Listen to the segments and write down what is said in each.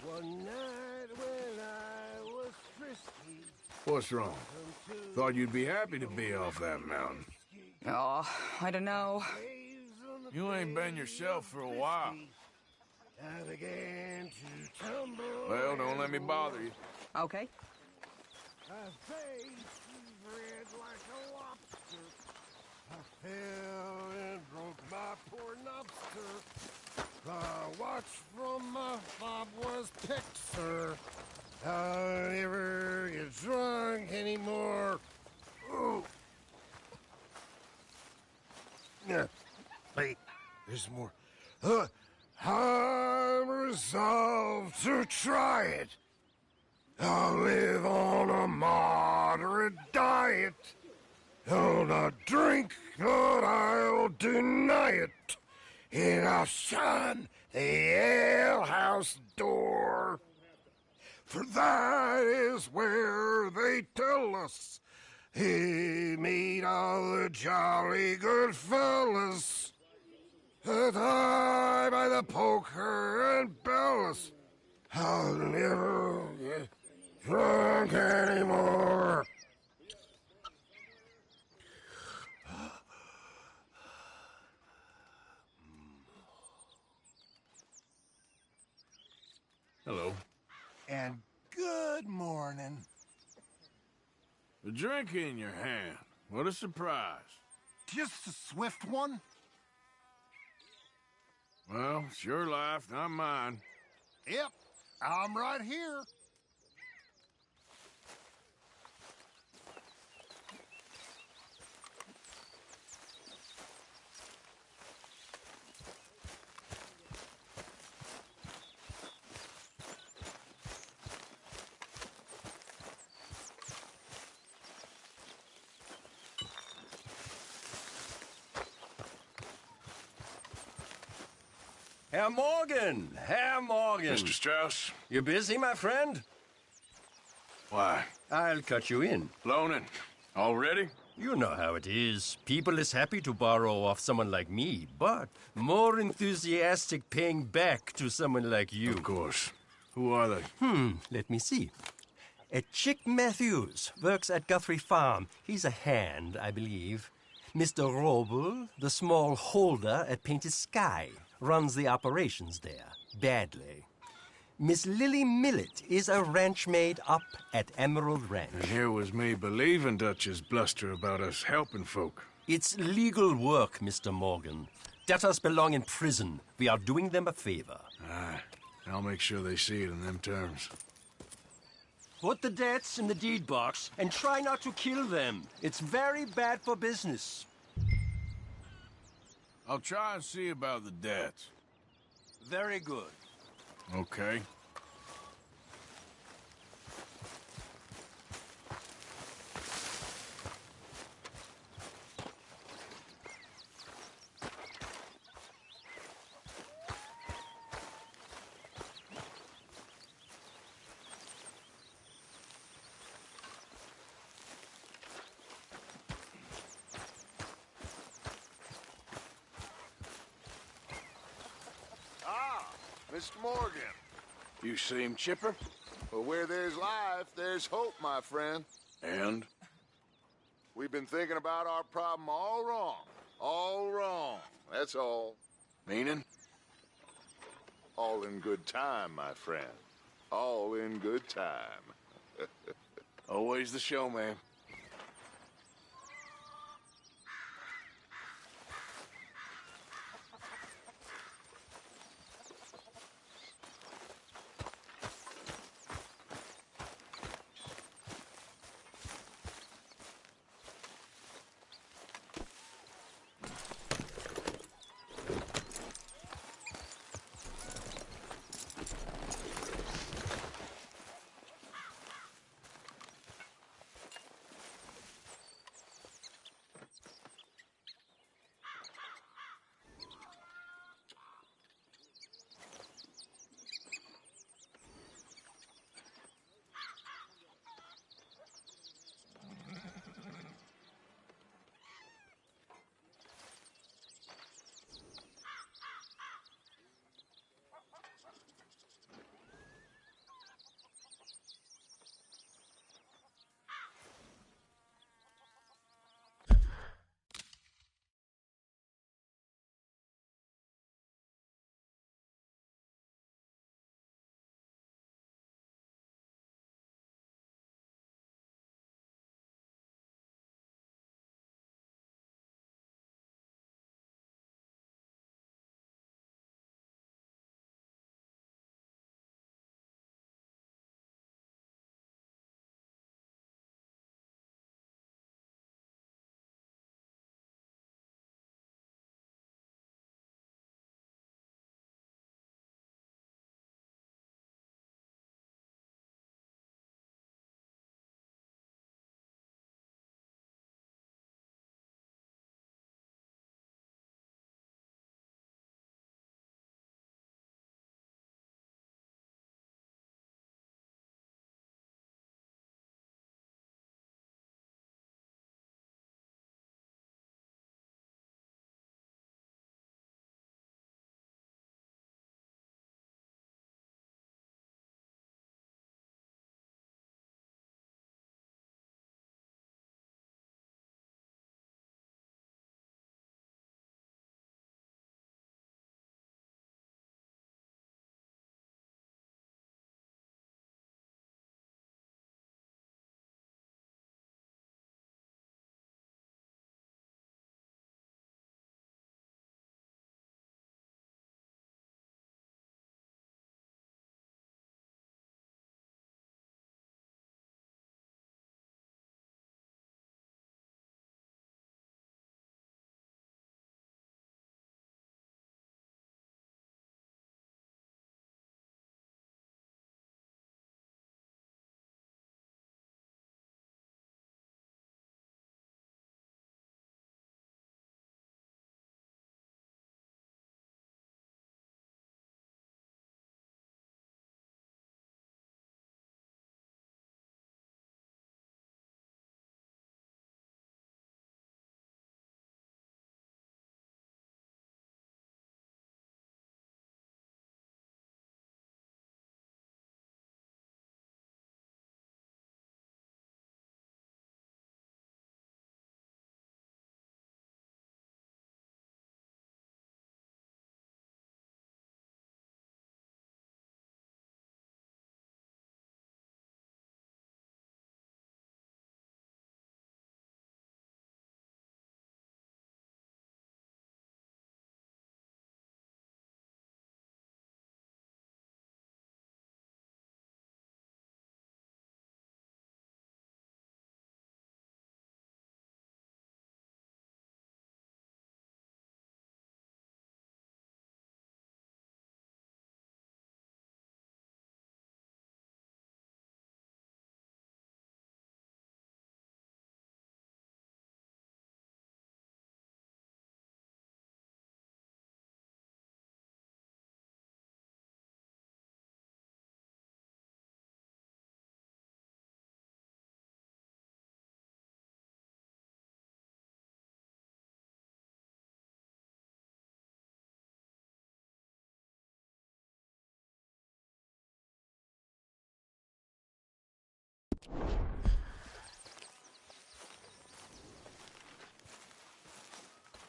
One night when I was frisky. What's wrong? Thought you'd be happy to be off that mountain. Oh, I don't know. You ain't been yourself for a while. I began to tumble. Well, don't let me bother you. Okay. My face was red like a lobster. I fell and broke my poor lobster. The watch from my fob was picked, sir. I'll never get drunk anymore. Ooh. Yeah. Wait, there's more. I'm resolved to try it. I'll live on a moderate diet. I'll not drink, but I'll deny it. And I'll shun the alehouse door. For that is where they tell us he meet all the jolly good fellas that die by the poker and bells. I'll never get drunk anymore. Hello. And good morning. A drink in your hand. What a surprise. Just a swift one? Well, it's your life, not mine. Yep, I'm right here. Herr Morgan! Herr Morgan! Mr. Strauss? You busy, my friend? Why? I'll cut you in. Loaning. Already? You know how it is. People is happy to borrow off someone like me, but more enthusiastic paying back to someone like you. Of course. Who are they? Let me see. Chick Matthews works at Guthrie Farm. He's a hand, I believe. Mr. Roble, the small holder at Painted Sky, runs the operations there, badly. Miss Lily Millet is a ranch maid up at Emerald Ranch. And here was me believing Dutch's bluster about us helping folk. It's legal work, Mr. Morgan. Debtors belong in prison. We are doing them a favor. Aye, I'll make sure they see it in them terms. Put the debts in the deed box and try not to kill them. It's very bad for business. I'll try and see about the debts. Very good. Okay. Mr. Morgan. You seem chipper? Well, where there's life, there's hope, my friend. And? We've been thinking about our problem all wrong. All wrong. That's all. Meaning? All in good time, my friend. All in good time. Always the showman.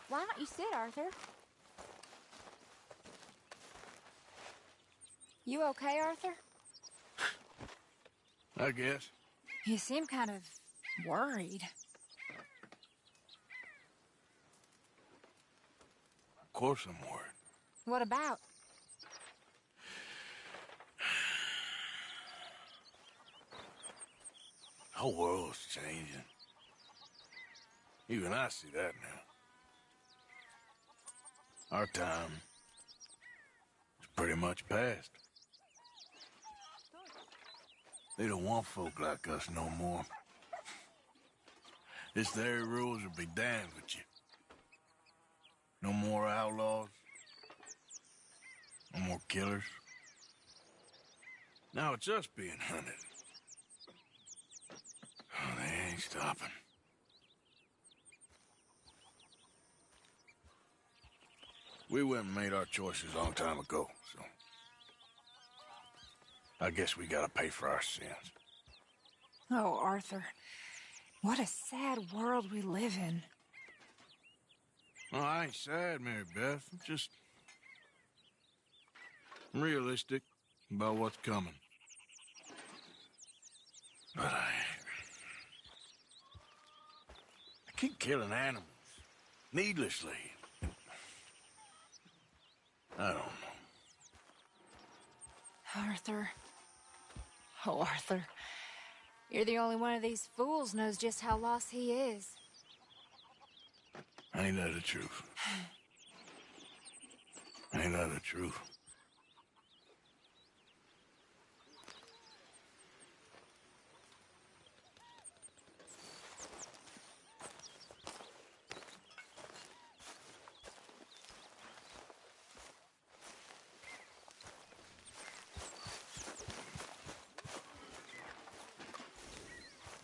Why don't you sit, Arthur? You okay, Arthur? I guess. You seem kind of worried. Of course I'm worried. What about? The whole world's changing. Even I see that now. Our time is pretty much past. They don't want folk like us no more. This very rules will be damned with you. No more outlaws. No more killers. Now it's us being hunted. Oh, they ain't stopping. We went and made our choices a long time ago, so... I guess we gotta pay for our sins. Oh, Arthur. What a sad world we live in. Well, I ain't sad, Mary Beth. I'm realistic about what's coming. But I keep killing animals needlessly. I don't know. Arthur. Oh, Arthur. You're the only one of these fools knows just how lost he is. Ain't that the truth? Ain't that the truth?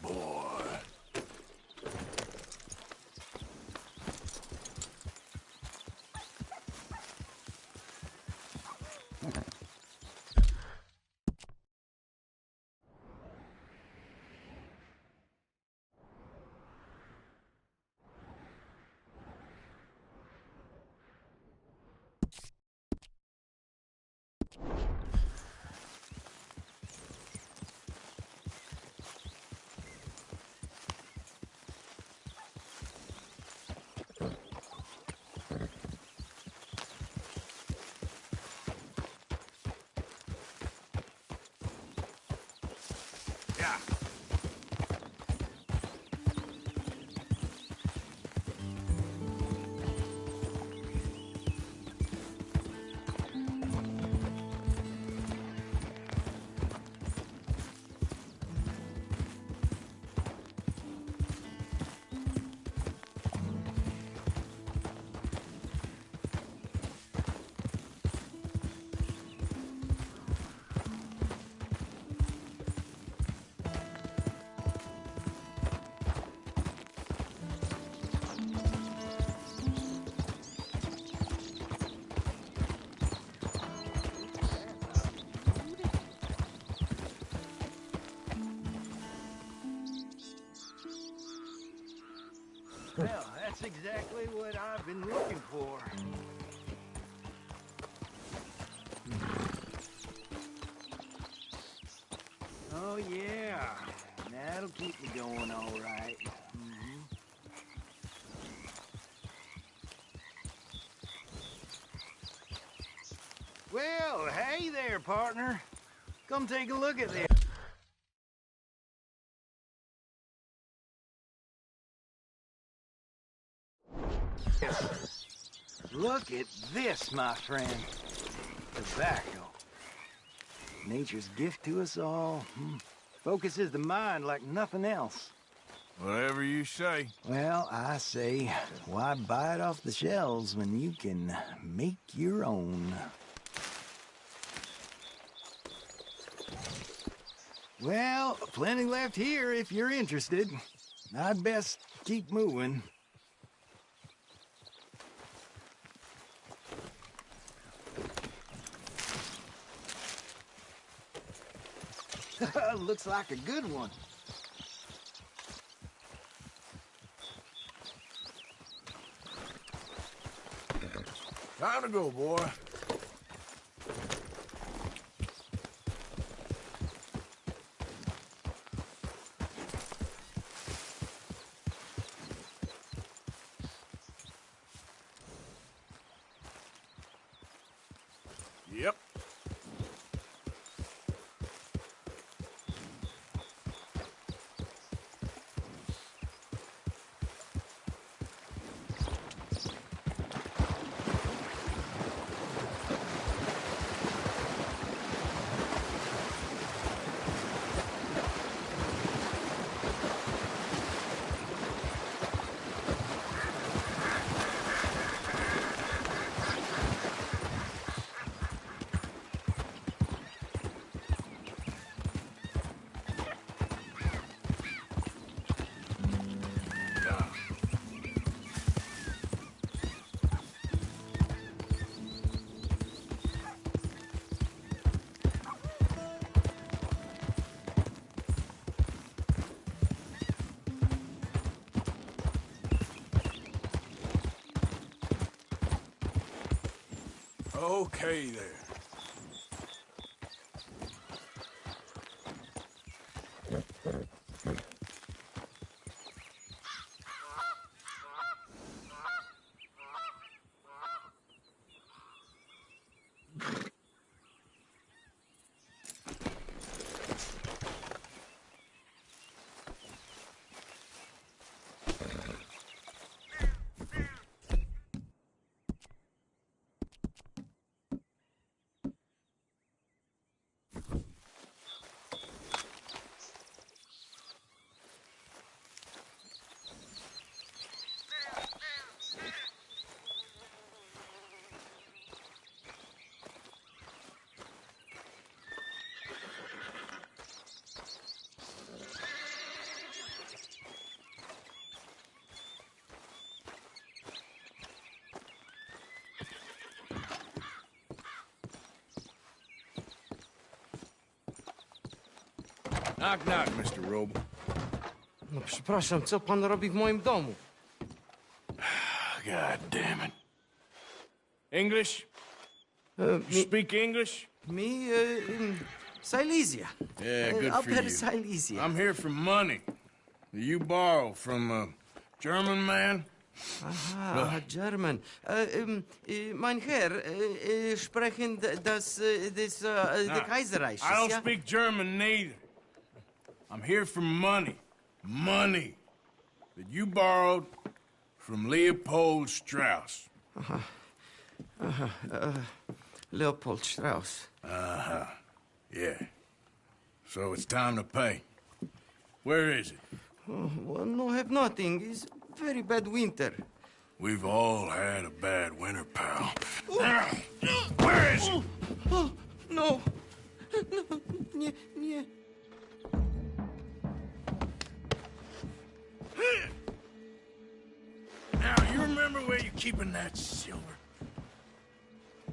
Boy. Yeah. Well, that's exactly what I've been looking for. Oh, yeah. That'll keep me going all right. Well, hey there, partner. Come take a look at this. Look at this, my friend. Tobacco. Nature's gift to us all. Focuses the mind like nothing else. Whatever you say. Well, I say, why buy it off the shelves when you can make your own? Well, plenty left here if you're interested. I'd best keep moving. Looks like a good one. Time to go, boy. Yep. Okay, there. Knock, knock, Mr. Roble. No przepraszam, co pan robi w moim domu? God damn it. English? Uh, You speak English? Me, Silesia. Yeah, good for Upper you. Silesia. I'm here for money that you borrow from a German man. Aha, German. Mein Herr, sprechen the Kaiserreich. I don't ja? speak German neither. I'm here for money. Money that you borrowed from Leopold Strauss. Leopold Strauss. Uh-huh. Yeah. So it's time to pay. Where is it? Oh, well, no, have nothing. It's very bad winter. We've all had a bad winter, pal. Where is it? Oh, no. No, nie, nie. Now, you remember where you're keeping that silver?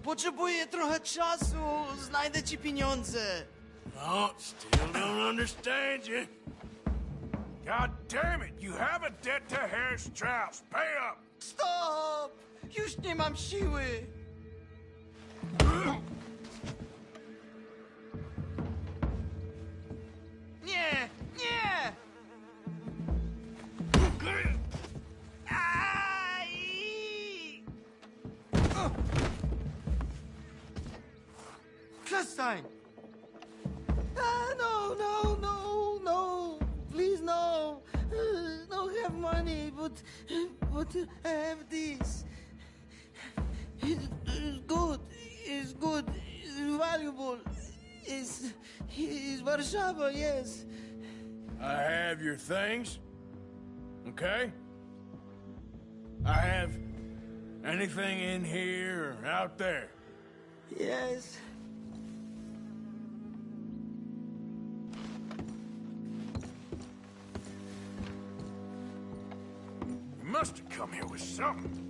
Potrzebuję trochę czasu. Znajdę ci pieniądze. No, still don't understand you. God damn it, you have a debt to Herr Strauss. Pay up! Stop! Już nie mam siły. Nie! Nie! Aj! Przestań! No, no, no, no. Please, no. No have money, but I have this. It's good. It's good. It's valuable. It's Warszawa, yes. I have your things, okay? I have anything in here or out there. Yes. You must have come here with something.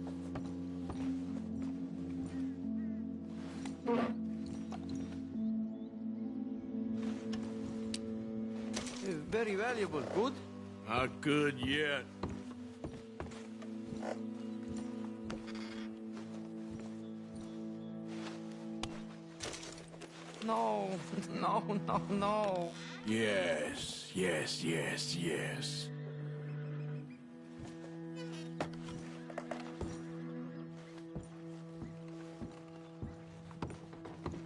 Very valuable. Good? Not good yet. No, no, no, no. Yes, yes, yes, yes.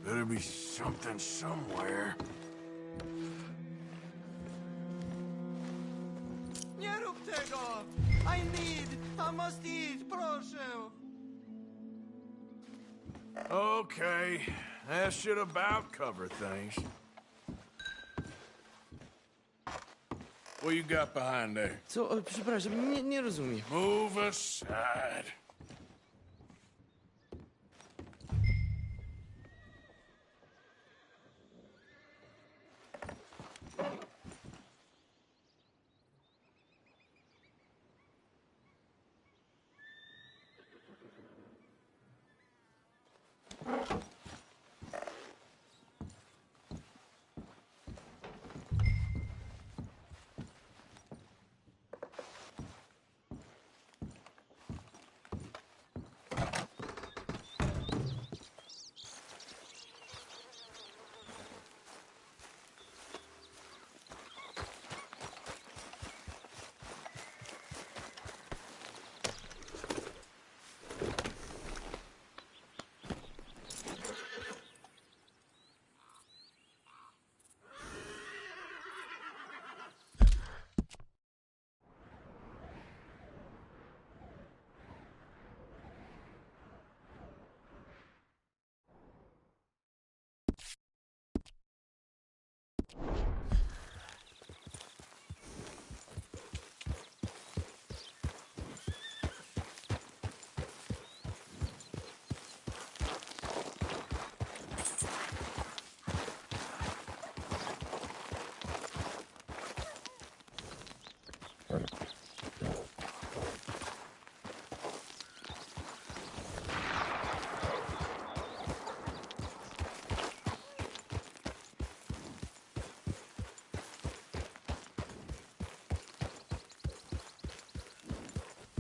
Better be something somewhere. Nie rób tego! I must eat, proszę! Okay, that should about cover things. What you got behind there? Co? Przepraszam, nie rozumiem. Move aside.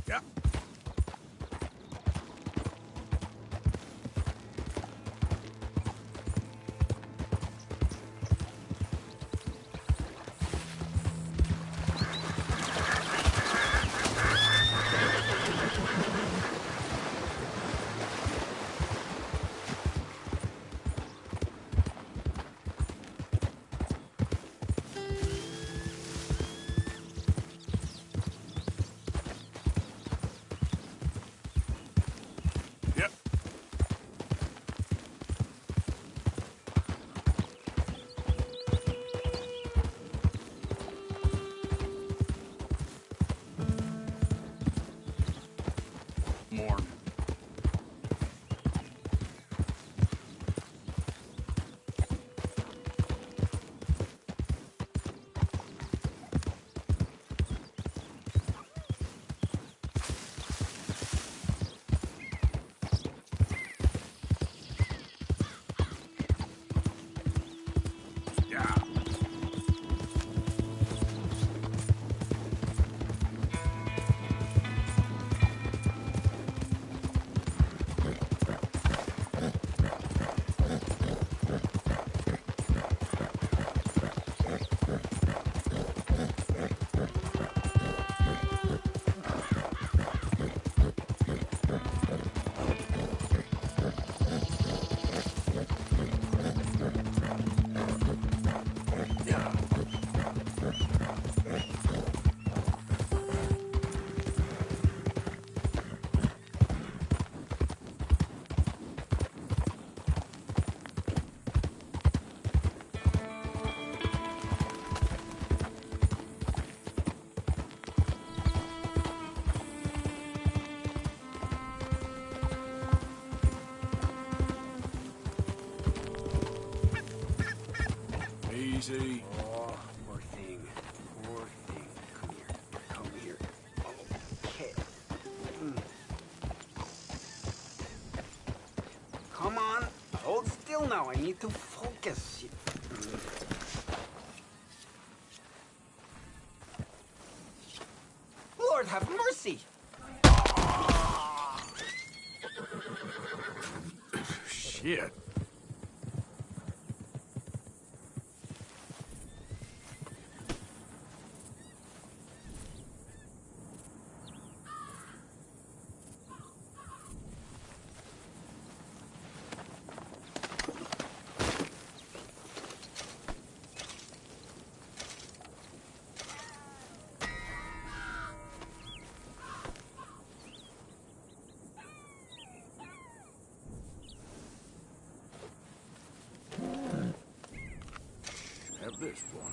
Yeah. Yep. More. Yeah. Yeah. Easy. Oh, poor thing. Poor thing. Come here. Come here. Okay. Come on. Hold still now. I need to focus. Lord have mercy. Shit. this one?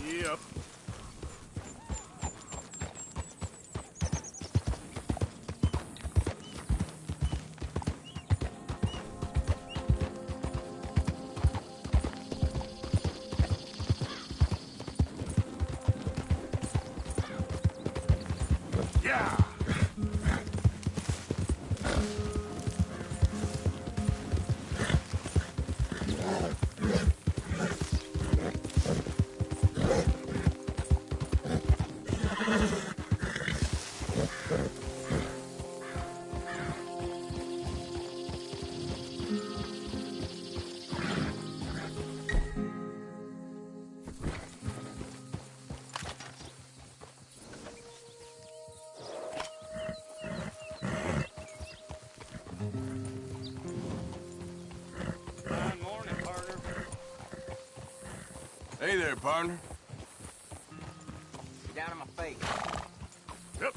Yep. Yeah. Good morning, partner. Hey there, partner. Get down on my face. Yep.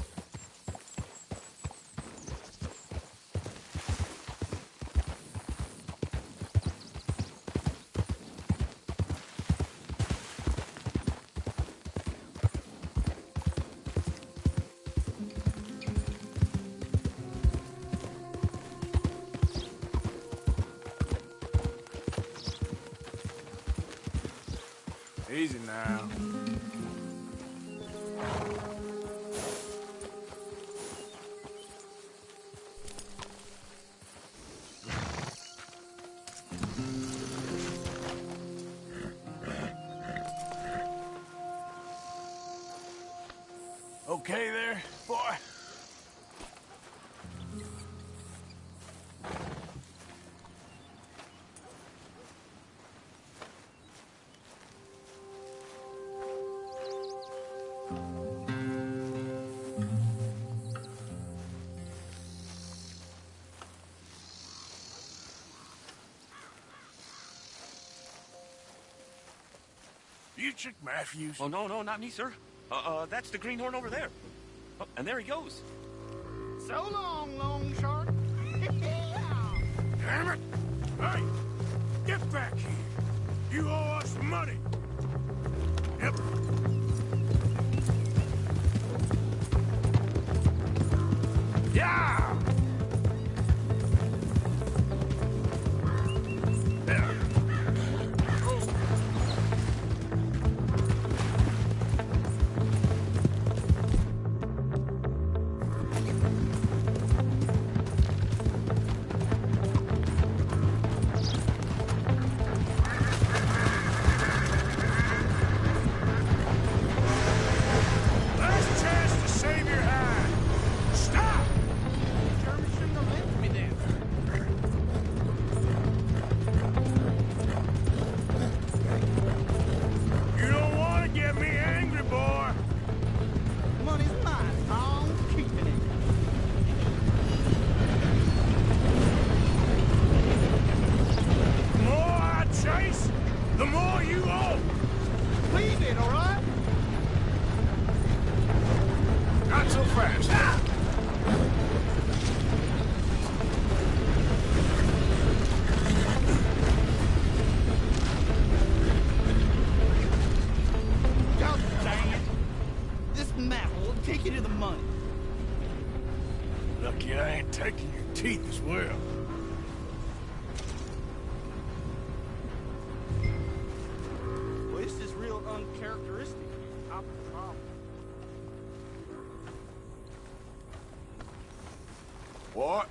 Easy now. Okay there, boy? You Chick Matthews? Oh, no, no, not me, sir. That's the greenhorn over there. Oh, and there he goes. So long, long shark. Damn it! Hey! Get back here! You owe us money! Yep. Yeah! There. Oh. Last chance to save your hide. Stop! Jeremy shouldn't have left me then. You don't want to get me angry, boy. Money's mine. I'm keeping it. The more I chase, the more you owe. Leave it, all right? Not so fast. Ah! God dang it. This map will take you to the money. Lucky I ain't taking your teeth as well. Well, this is real uncharacteristic. I'm the problem. What?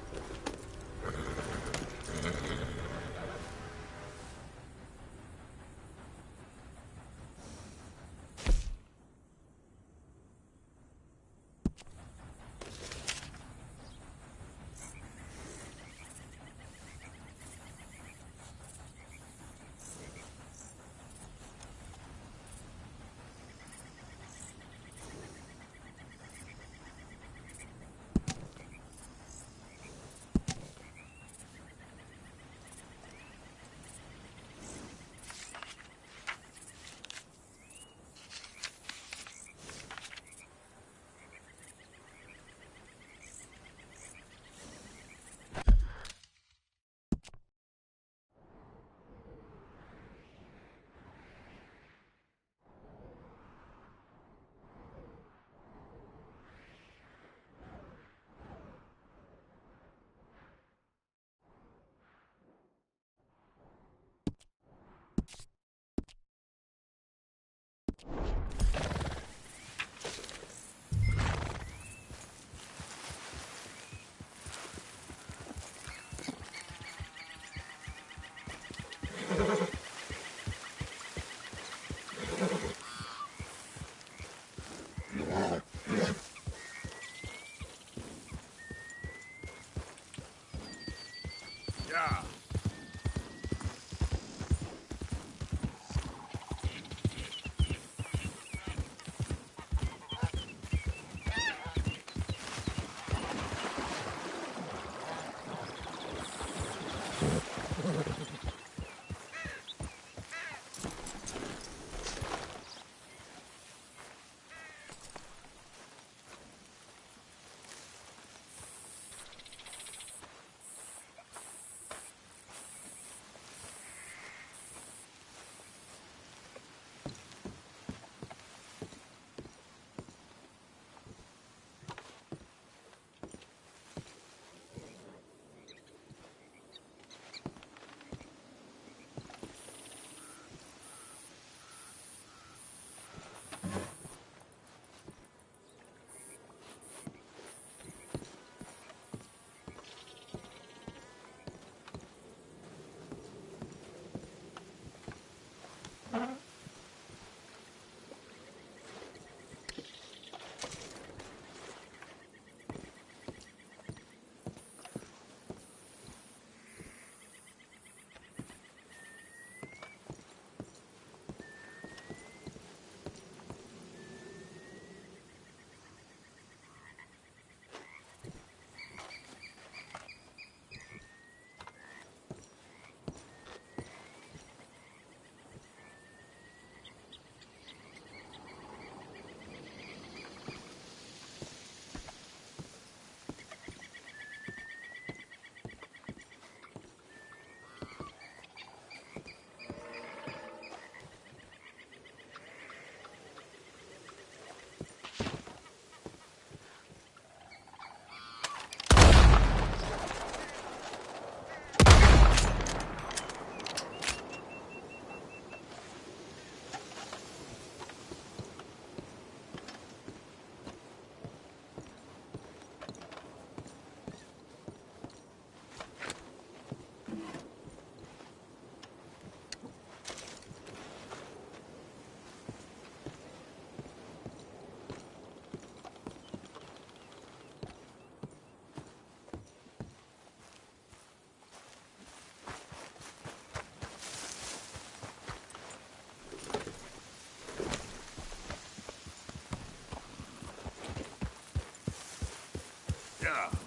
Yeah.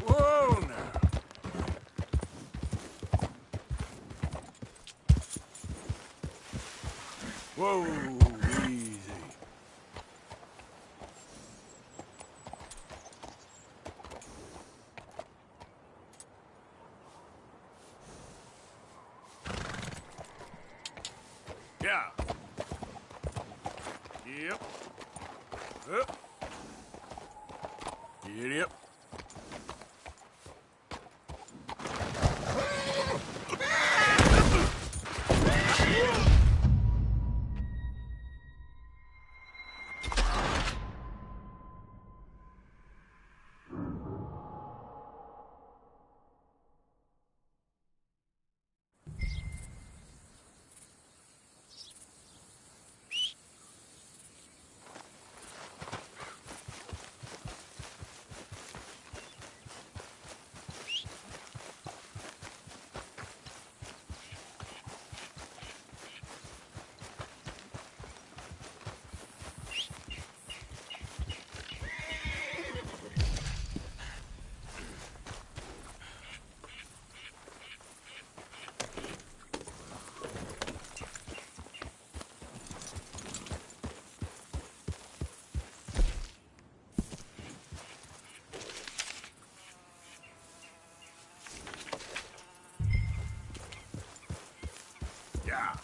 Whoa now. Whoa, easy. Yeah. Yep. Up. Giddy up. Yeah.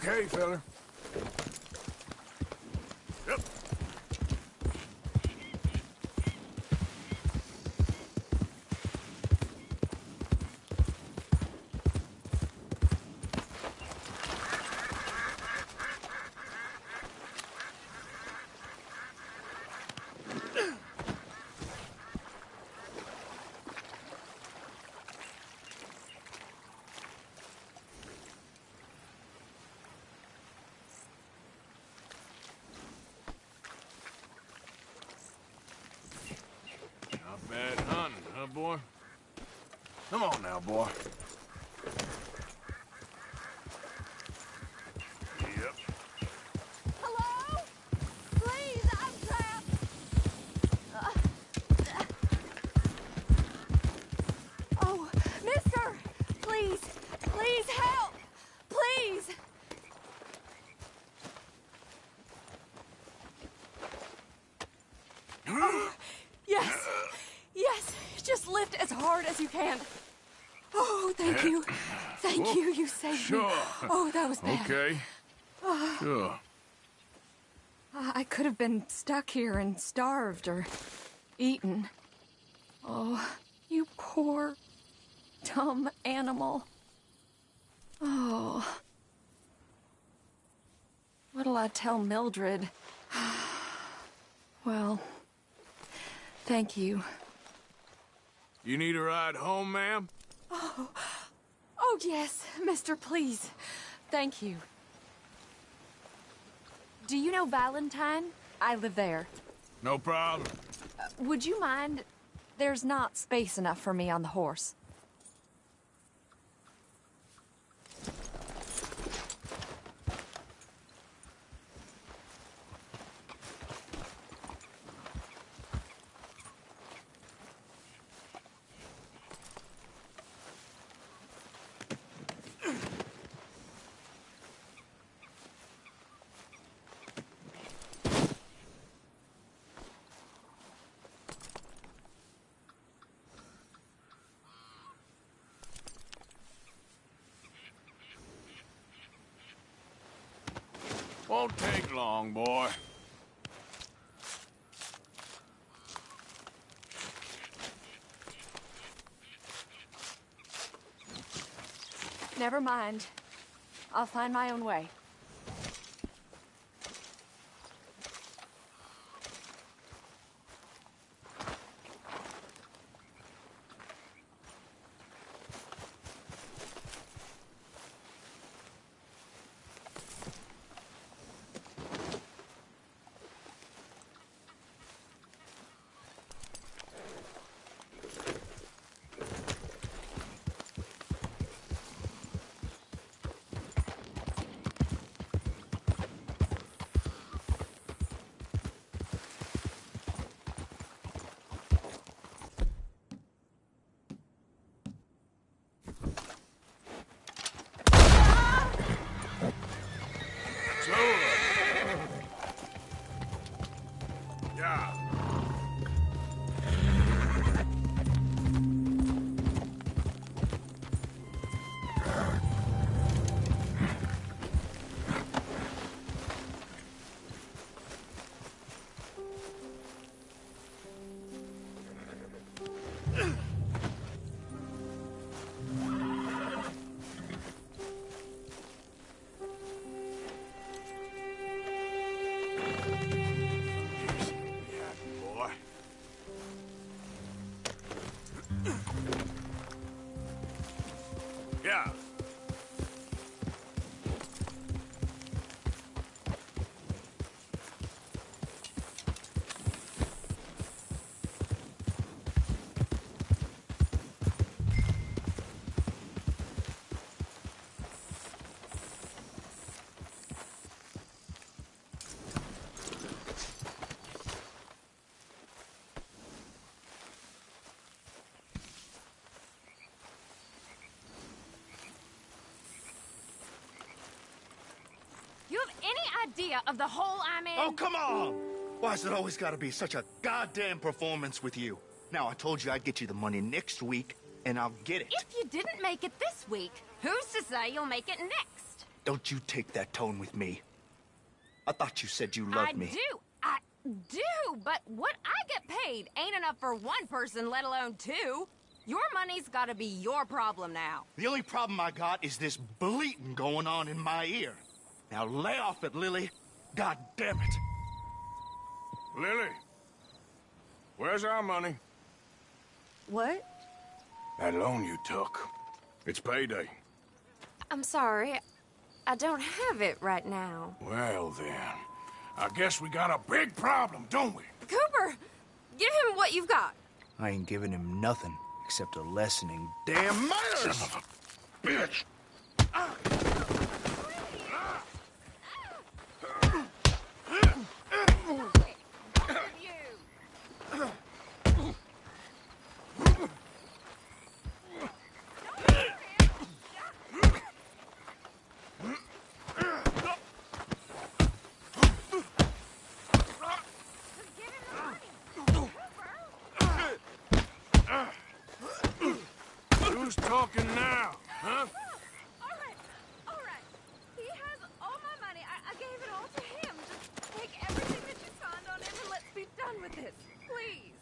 Okay, fella. Yep. Not bad hunting, huh, boy? Come on now, boy. Yep. Hello? Please, I'm trapped. Oh, mister! Please, please help! Please! Oh, yes, yes, just lift as hard as you can. Oh, thank you. Thank you, you saved me. Sure. Oh, that was bad. Okay. Sure. I could have been stuck here and starved or eaten. Oh, you poor, dumb animal. Oh. What'll I tell Mildred? Well, thank you. You need a ride home, ma'am? Oh, yes, mister, please. Thank you. Do you know Valentine? I live there. No problem. Would you mind? There's not space enough for me on the horse. Won't take long, boy. Never mind. I'll find my own way. Yeah. Yeah. You have any idea of the hole I'm in? Oh, come on! Why's it always gotta be such a goddamn performance with you? Now, I told you I'd get you the money next week, and I'll get it. If you didn't make it this week, who's to say you'll make it next? Don't you take that tone with me. I thought you said you loved me. I do, but what I get paid ain't enough for one person, let alone two. Your money's gotta be your problem now. The only problem I got is this bleating going on in my ear. Now lay off it, Lily. God damn it. Lily, where's our money? What? That loan you took. It's payday. I'm sorry. I don't have it right now. Well, then, I guess we got a big problem, don't we? Cooper, give him what you've got. I ain't giving him nothing except a lesson in damn manners. Son of a bitch. Who's talking now, huh? All right. He has all my money. I gave it all to him. Just take everything that you found on him and let's be done with this. Please.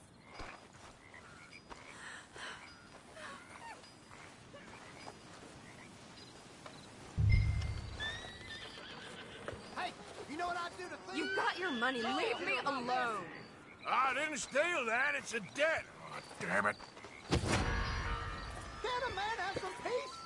Hey, you know what I'd do to thief? You've got your money. Leave me alone. I didn't steal that. It's a debt. Oh, damn it. Can a man have some peace?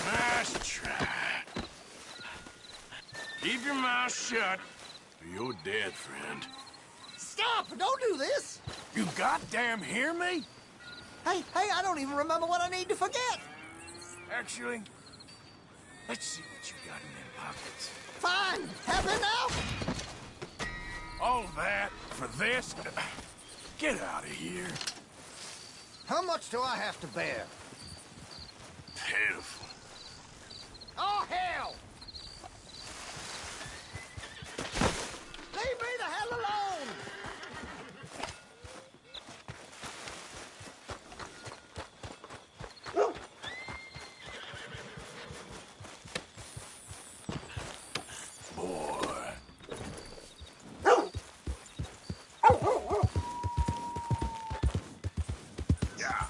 Nice try. Keep your mouth shut, or you're dead, friend. Stop! Don't do this! You goddamn hear me? Hey, I don't even remember what I need to forget! Actually, let's see what you got in them pockets. Fine! Happy now? All that for this? Get out of here. How much do I have to bear? Pitiful. Oh, hell! Leave me the hell alone! Boy. Yeah.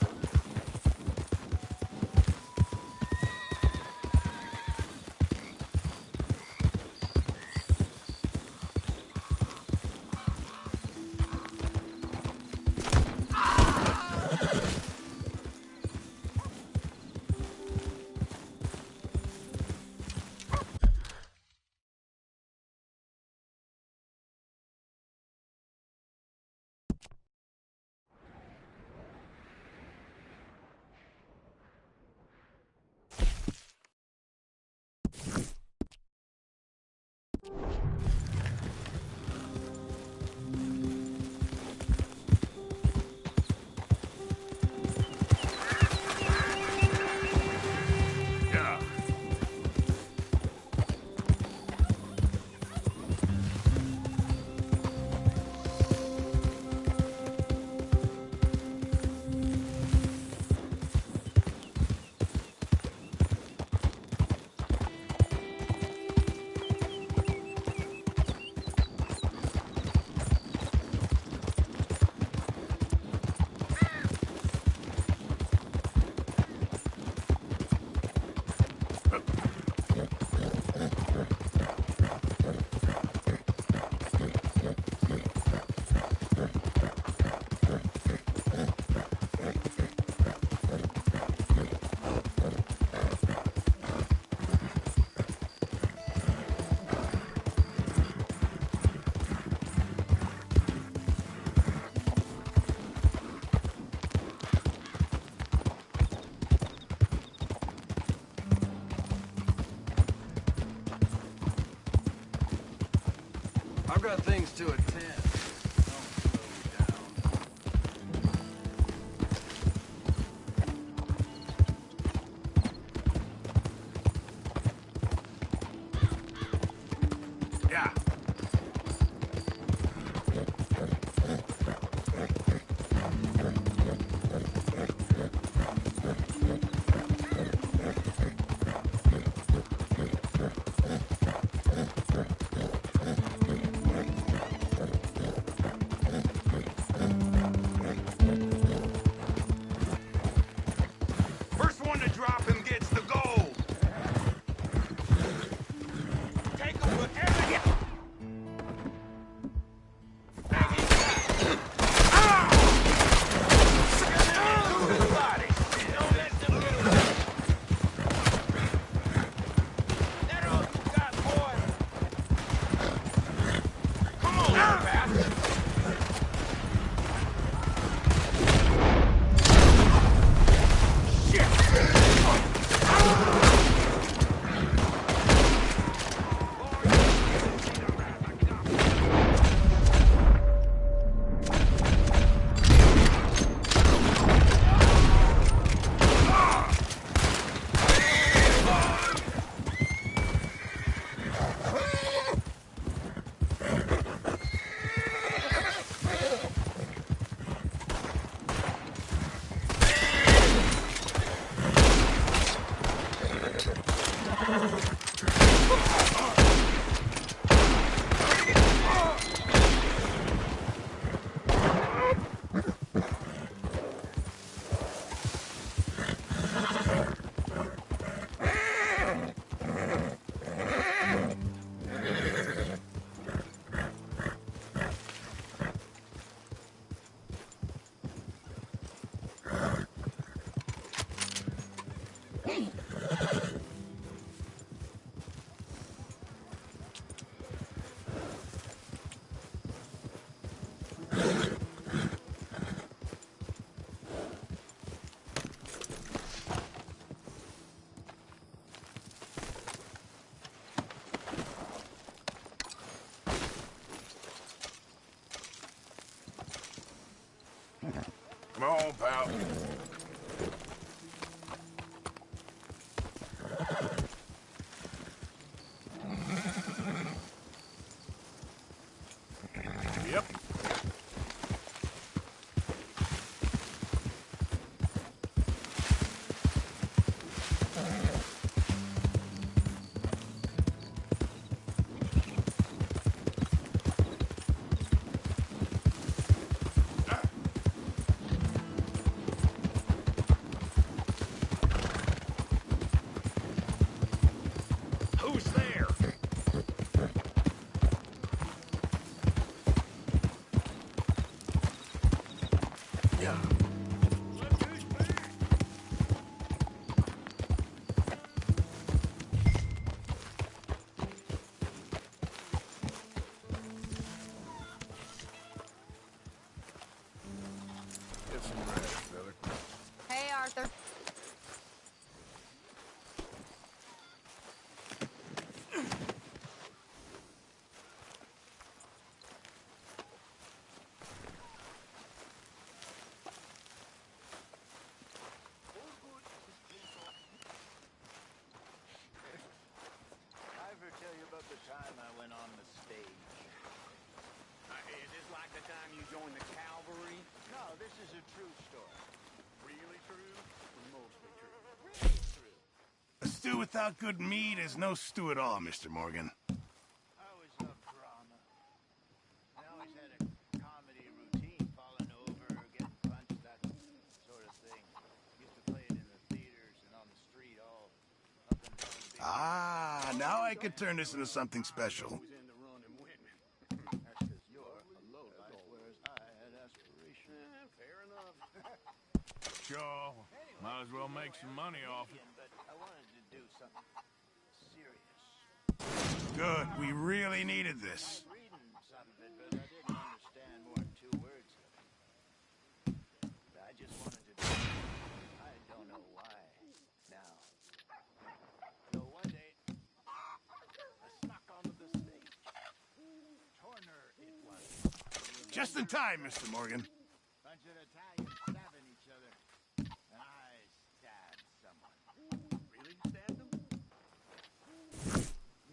I've got things to attend. Yeah. First one to drop him gets the gold. Take him wherever you... Come on, pal. Yep. Who's there? Yeah. Get some rest, fella. Hey, Arthur. I ever tell you about the time I went on the stage? Is this like the time you joined the cavalry? No, this is a true story. Really true? Or mostly true? Really true. A stew without good meat is no stew at all, Mr. Morgan. I always loved drama. I always had a comedy routine, falling over, getting punched, that sort of thing. Used to play it in the theaters and on the street all up and down Ah, now I could turn this into something special. Sure. Might as well make some money off it. I wanted to do something serious. Good, we really needed this. Reading some of it, but I didn't understand more than 2 words of it. I just wanted to do it. I don't know why now. So one day, I snuck onto the stage. Turner, it was. Just in time, Mr. Morgan. Bunch of Italians stabbing each other. And I stabbed someone. Really stabbed them?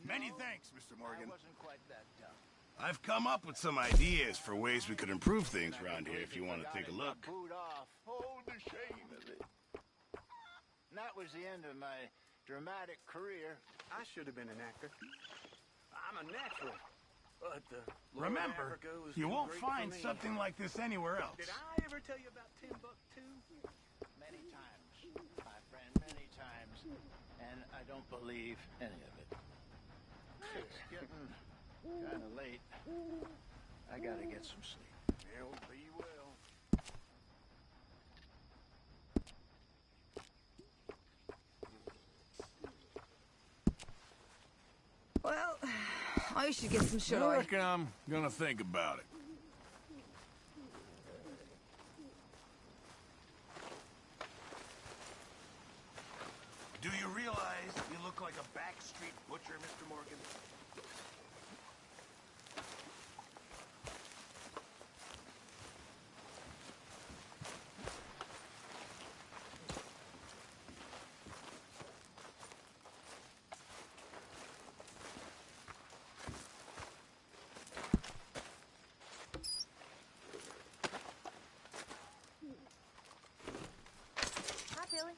Many thanks, Mr. Morgan. I wasn't quite that dumb. I've come up with some ideas for ways we could improve things around here if you want to take a look. Boot off. Oh, the shame of it. And that was the end of my dramatic career. I should have been an actor. I'm a natural. But Remember, you won't find something like this anywhere else. Did I ever tell you about Timbuktu? Many times, my friend, many times. And I don't believe any of it. It's getting kind of late. I gotta get some sleep. You'll be well. Well, I should get some I shut eye. reckon I'm gonna think about it. Do you realize you look like a backstreet butcher, Mr. Morgan? Hi, Billy.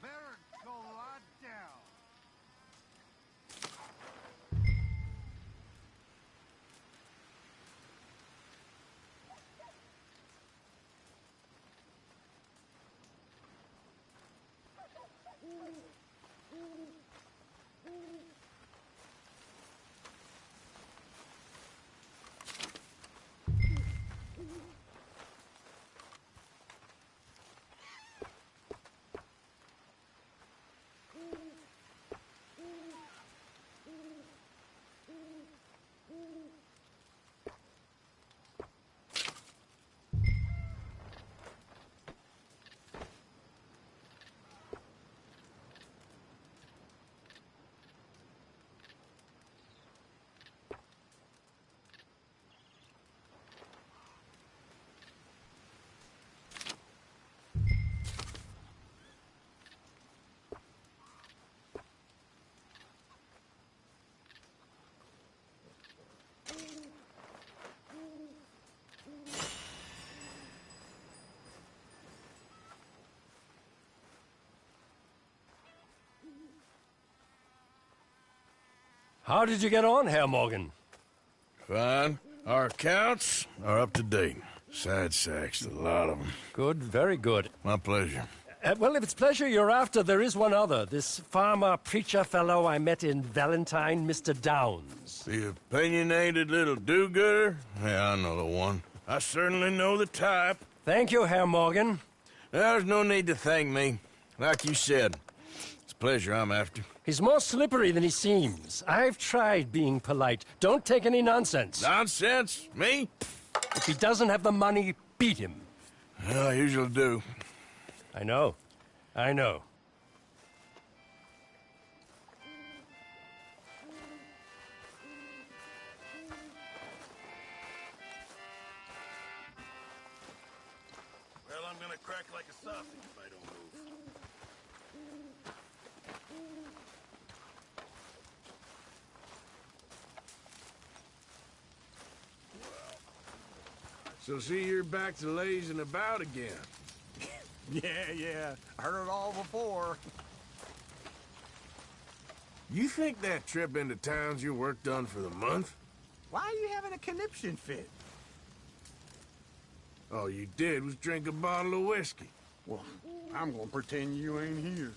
Better go lie down. How did you get on, Herr Morgan? Fine. Our accounts are up to date. Sad sacks, a lot of them. Good, very good. My pleasure. Well, if it's pleasure you're after, there is one other. This farmer preacher fellow I met in Valentine, Mr. Downs. The opinionated little do-gooder? Yeah, I know the one. I certainly know the type. Thank you, Herr Morgan. There's no need to thank me. Like you said, it's pleasure I'm after. He's more slippery than he seems. I've tried being polite. Don't take any nonsense. Nonsense? Me? If he doesn't have the money, beat him. Well, I usually do. I know. I know. Well, I'm gonna crack like a sausage if I don't move. So see, you're back to lazing about again. Yeah. Heard it all before. You think that trip into town's your work done for the month? Why are you having a conniption fit? All you did was drink a bottle of whiskey. Well, I'm gonna pretend you ain't here.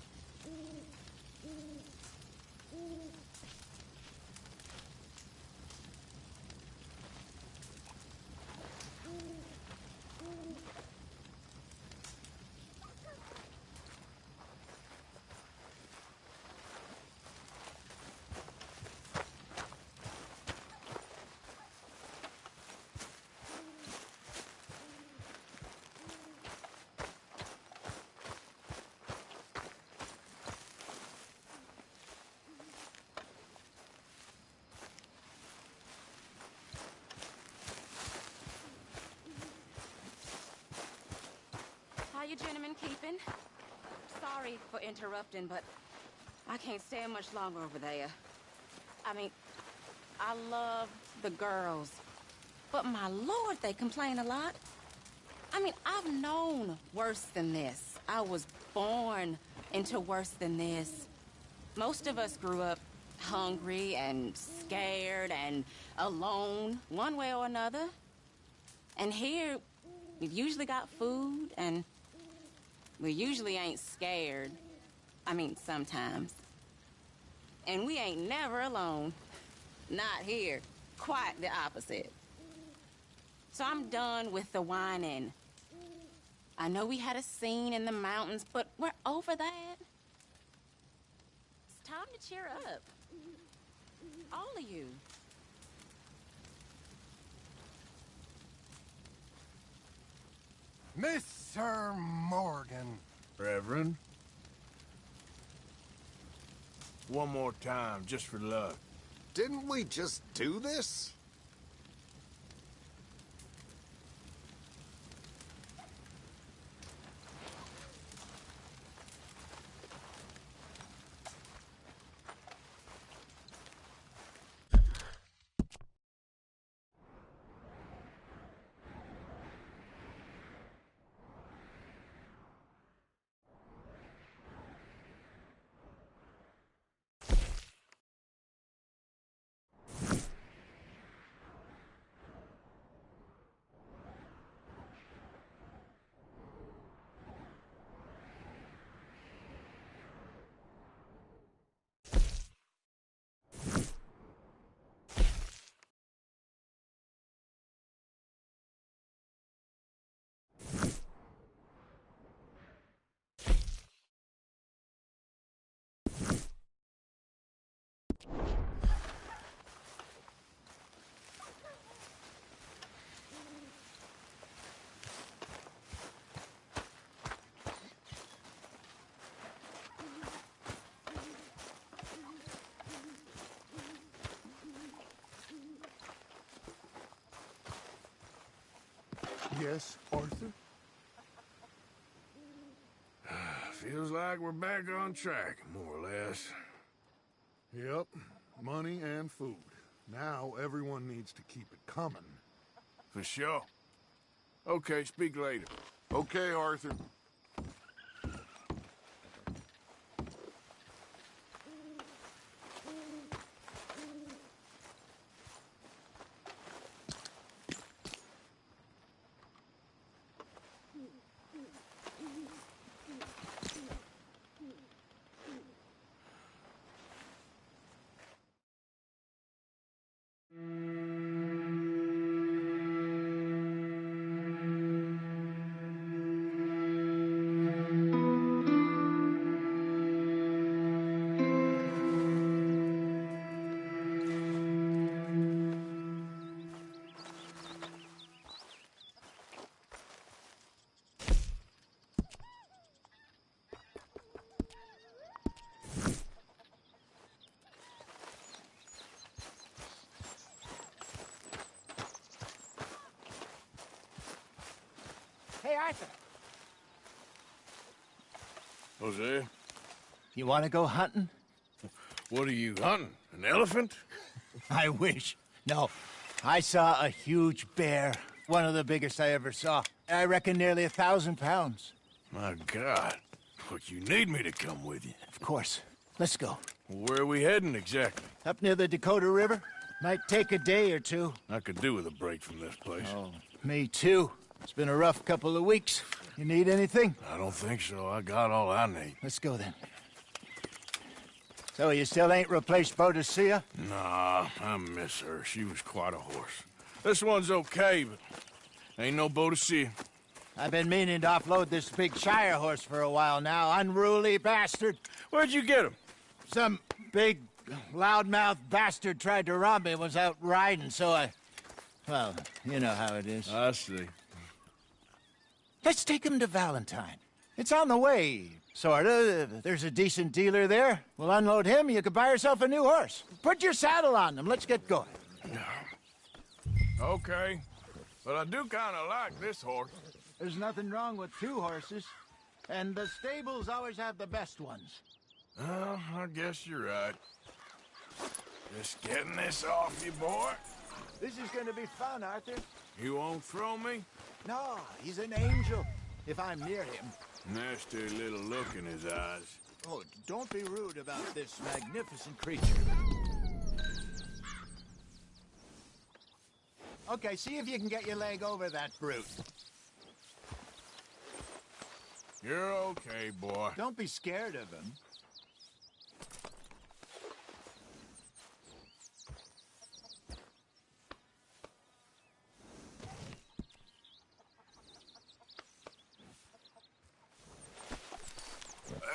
How you gentlemen keeping? Sorry for interrupting, but I can't stay much longer over there. I mean, I love the girls, but my lord, they complain a lot. I mean, I've known worse than this. I was born into worse than this. Most of us grew up hungry and scared and alone, one way or another. And here, we've usually got food, and we usually ain't scared. I mean, sometimes. And we ain't never alone. Not here. Quite the opposite. So I'm done with the whining. I know we had a scene in the mountains, but we're over that. It's time to cheer up. All of you. Mr. Morgan. Reverend? One more time, just for luck. Didn't we just do this? Yes, Arthur? Feels like we're back on track, more or less. Yep, money and food. Now everyone needs to keep it coming. For sure. Okay, speak later. Okay, Arthur. Hey, Arthur. Jose? You want to go hunting? What are you hunting? An elephant? I wish. No, I saw a huge bear One of the biggest I ever saw. I reckon nearly 1,000 pounds. My God. Look, you need me to come with you. Of course. Let's go. Where are we heading exactly? Up near the Dakota River. Might take a day or two. I could do with a break from this place. Oh, me too. It's been a rough couple of weeks. You need anything? I don't think so. I got all I need. Let's go then. So you still ain't replaced Boadicea? Nah, I miss her. She was quite a horse. This one's okay, but ain't no Boadicea. I've been meaning to offload this big Shire horse for a while now. Unruly bastard. Where'd you get him? Some big, loudmouth bastard tried to rob me and was out riding, so I... Well, you know how it is. I see. Let's take him to Valentine. It's on the way, sorta. There's a decent dealer there. We'll unload him, you could buy yourself a new horse. Put your saddle on him, let's get going. Okay, but I do kind of like this horse. There's nothing wrong with two horses, and the stables always have the best ones. Well, I guess you're right. Just getting this off you, boy. This is gonna be fun, Arthur. You won't throw me? No, he's an angel, if I'm near him. Nasty little look in his eyes. Oh, don't be rude about this magnificent creature. Okay, see if you can get your leg over that brute. You're okay, boy. Don't be scared of him.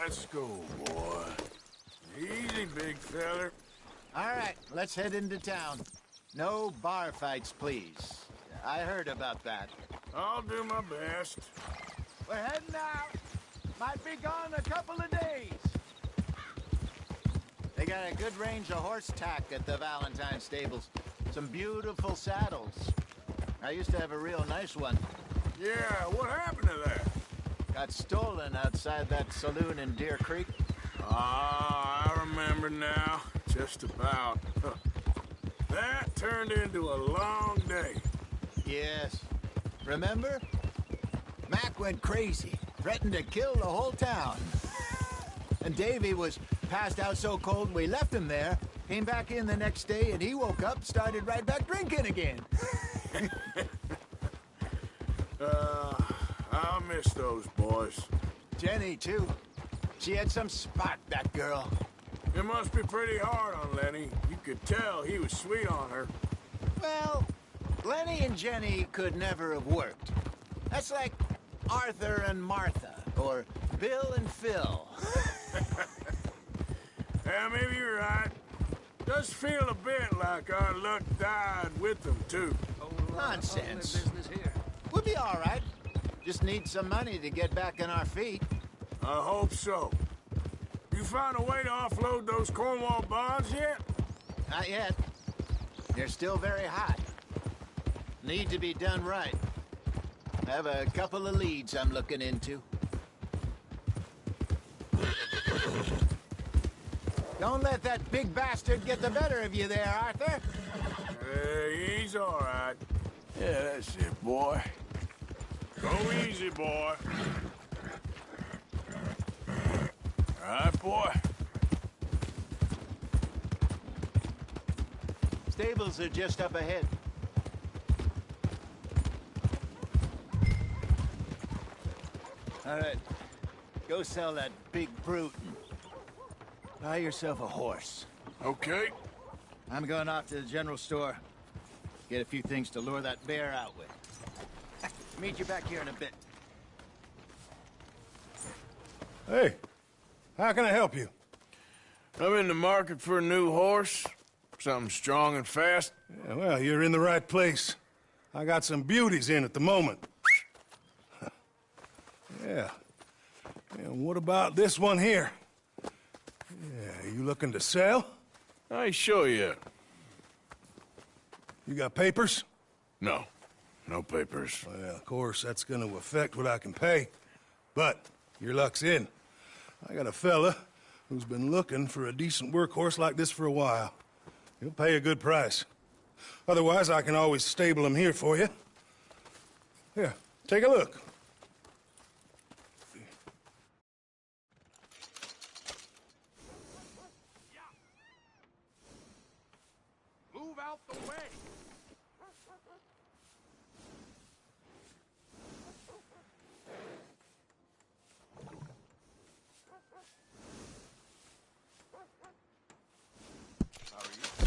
Let's go, boy. Easy, big feller. All right, let's head into town. No bar fights, please. I heard about that. I'll do my best. We're heading out. Might be gone a couple of days. They got a good range of horse tack at the Valentine stables. Some beautiful saddles. I used to have a real nice one. Yeah, what happened to that? Got stolen outside that saloon in Deer Creek. Ah, I remember now. Just about. That turned into a long day. Yes. Remember? Mac went crazy, threatened to kill the whole town. And Davy was passed out so cold we left him there, came back in the next day, and he woke up, started right back drinking again. I'll miss those boys. Jenny, too. She had some spot, that girl. It must be pretty hard on Lenny. You could tell he was sweet on her. Well, Lenny and Jenny could never have worked. That's like Arthur and Martha, or Bill and Phil. Yeah, maybe you're right. Does feel a bit like our luck died with them, too. Nonsense. We'll be all right. Just need some money to get back on our feet. I hope so. You found a way to offload those Cornwall bonds yet? Not yet. They're still very hot. Need to be done right. I have a couple of leads I'm looking into. Don't let that big bastard get the better of you there, Arthur. He's all right. Yeah, that's it, boy. Go easy, boy. All right, boy. Stables are just up ahead. All right. Go sell that big brute and buy yourself a horse. Okay. I'm going off to the general store. Get a few things to lure that bear out with. Meet you back here in a bit. Hey, how can I help you? I'm in the market for a new horse. Something strong and fast. Yeah, well, you're in the right place. I got some beauties in at the moment. Yeah. And what about this one here? Yeah, you looking to sell? I ain't sure yet. You got papers? No. No papers. Well, of course, that's gonna affect what I can pay. But your luck's in. I got a fella who's been looking for a decent workhorse like this for a while. He'll pay a good price. Otherwise, I can always stable him here for you. Here, take a look. Move out the way! How are you?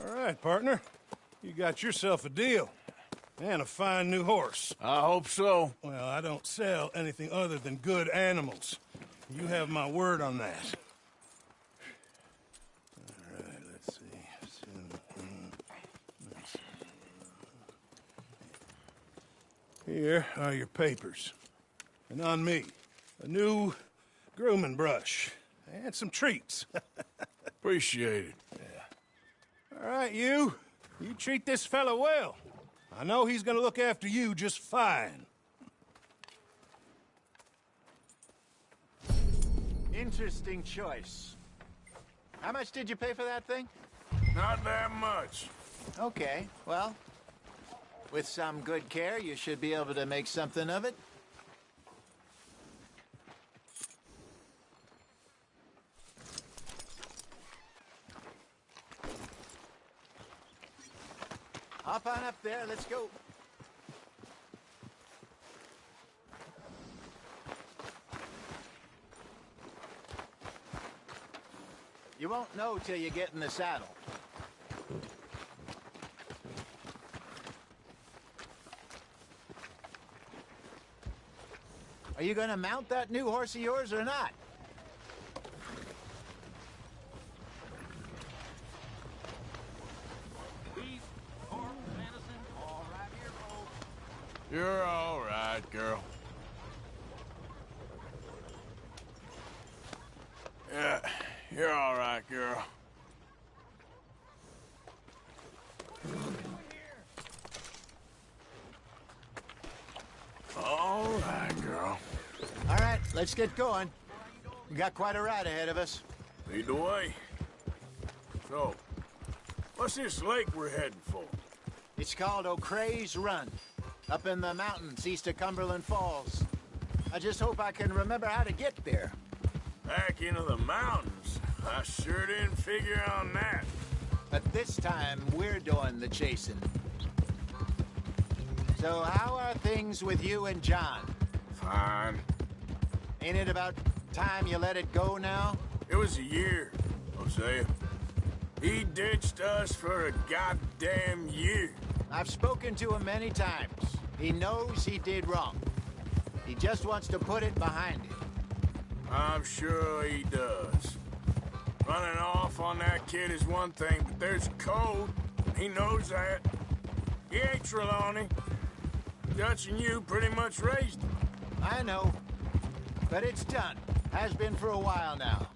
All right, partner. You got yourself a deal. And a fine new horse. I hope so. Well, I don't sell anything other than good animals. You have my word on that. All right, let's see. Here are your papers. And on me, a new grooming brush. And some treats. Appreciate it. All right, you. You treat this fella well. I know he's gonna look after you just fine. Interesting choice. How much did you pay for that thing? Not that much. Okay, well, with some good care, you should be able to make something of it. Hop on up there, let's go. You won't know till you get in the saddle. Are you gonna mount that new horse of yours or not? You're all right, girl. Yeah, you're all right, girl. All right, girl. All right, let's get going. We got quite a ride ahead of us. Lead the way. So, what's this lake we're heading for? It's called O'Creagh's Run, up in the mountains east of Cumberland Falls. I just hope I can remember how to get there. Back into the mountains? I sure didn't figure on that. But this time, we're doing the chasing. So how are things with you and John? Fine. Ain't it about time you let it go now? It was a year, Hosea. He ditched us for a goddamn year. I've spoken to him many times. He knows he did wrong. He just wants to put it behind him. I'm sure he does. Running off on that kid is one thing, but there's code. He knows that. He ain't Trelawney. Dutch and you pretty much raised him. I know. But it's done. Has been for a while now.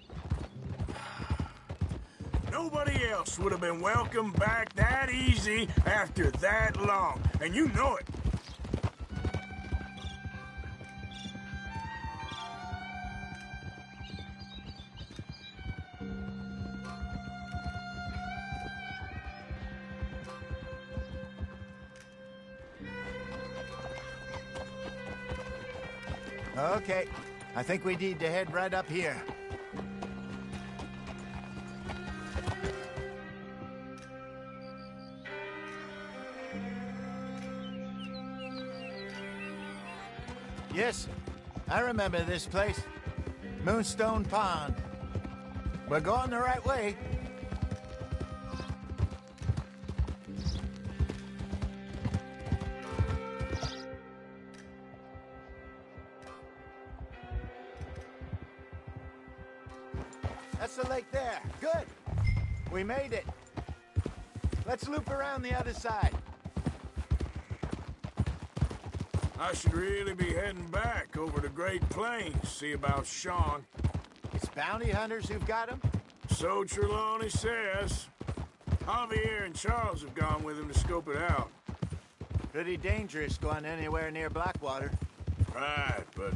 Nobody else would have been welcomed back that easy after that long. And you know it. Okay. I think we need to head right up here. Yes, I remember this place. Moonstone Pond. We're going the right way. That's the lake there. Good. We made it. Let's loop around the other side. I should really be heading back over the Great Plains, see about Sean. It's bounty hunters who've got him? So Trelawney says. Javier and Charles have gone with him to scope it out. Pretty dangerous going anywhere near Blackwater. Right, but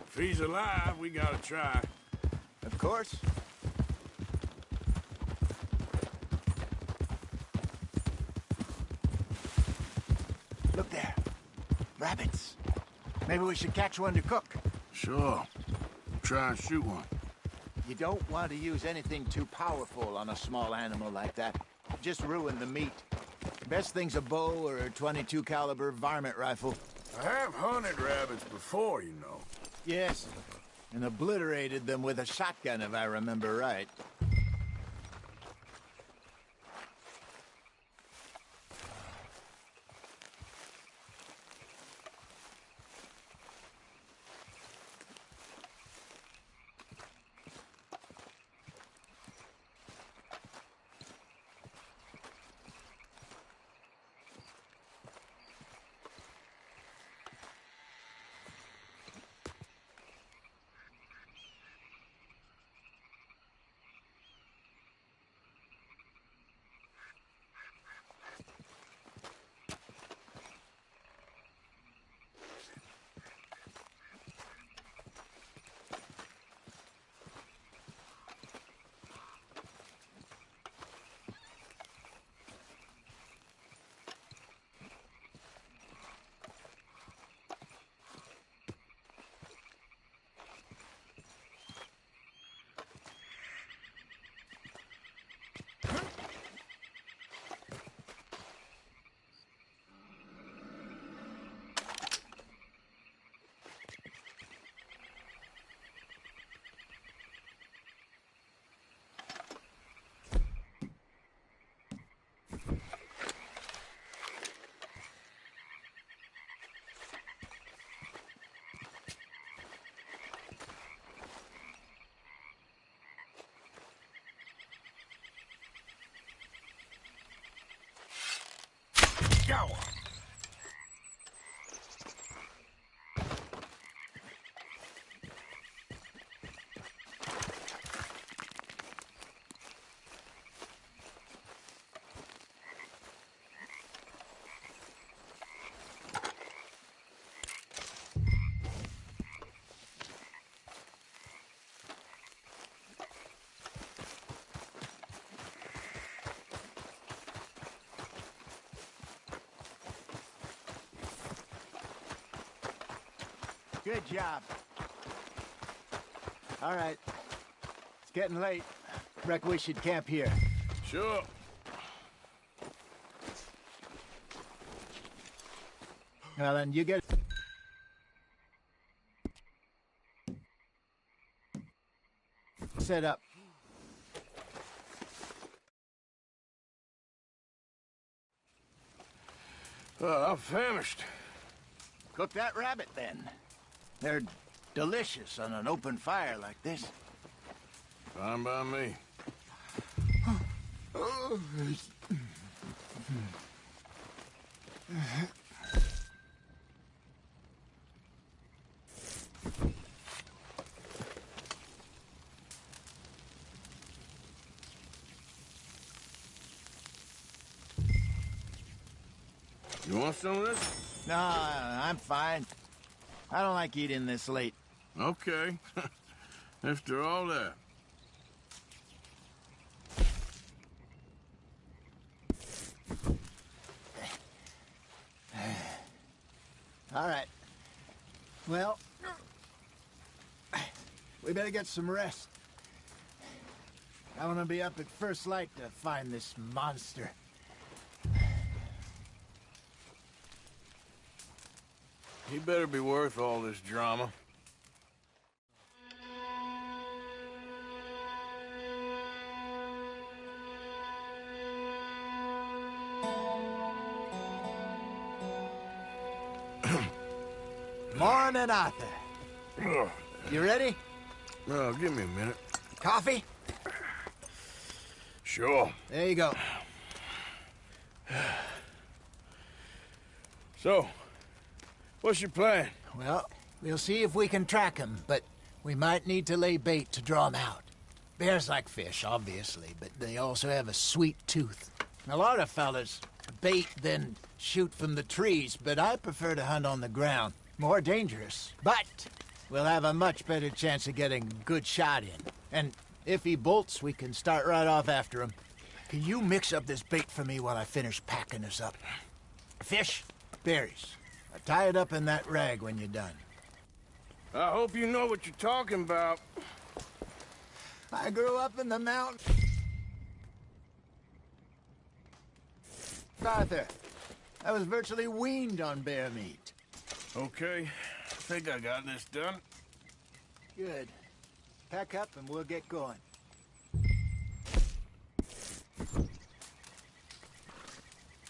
if he's alive, we gotta try. Of course. Look there. Rabbits. Maybe we should catch one to cook. Sure. Try and shoot one. You don't want to use anything too powerful on a small animal like that. Just ruin the meat. Best thing's a bow or a .22 caliber varmint rifle. I have hunted rabbits before, you know. Yes, and obliterated them with a shotgun, if I remember right. Good job. All right. It's getting late. Reckon we should camp here. Sure. Well, then you get... set up. I'm famished. Cook that rabbit, then. They're delicious on an open fire like this. Fine by me. You want some of this? No, I'm fine. I don't like eating this late. Okay. After all that. All right. Well, we better get some rest. I want to be up at first light to find this monster. He better be worth all this drama. Morning, Arthur. You ready? No, give me a minute. Coffee? Sure. There you go. So, what's your plan? Well, we'll see if we can track him, but we might need to lay bait to draw him out. Bears like fish, obviously, but they also have a sweet tooth. A lot of fellas bait, then shoot from the trees, but I prefer to hunt on the ground. More dangerous, but we'll have a much better chance of getting a good shot in. And if he bolts, we can start right off after him. Can you mix up this bait for me while I finish packing this up? Fish, berries. Tie it up in that rag when you're done. I hope you know what you're talking about. I grew up in the mountains. Arthur, I was virtually weaned on bear meat. Okay, I think I got this done. Good. Pack up and we'll get going.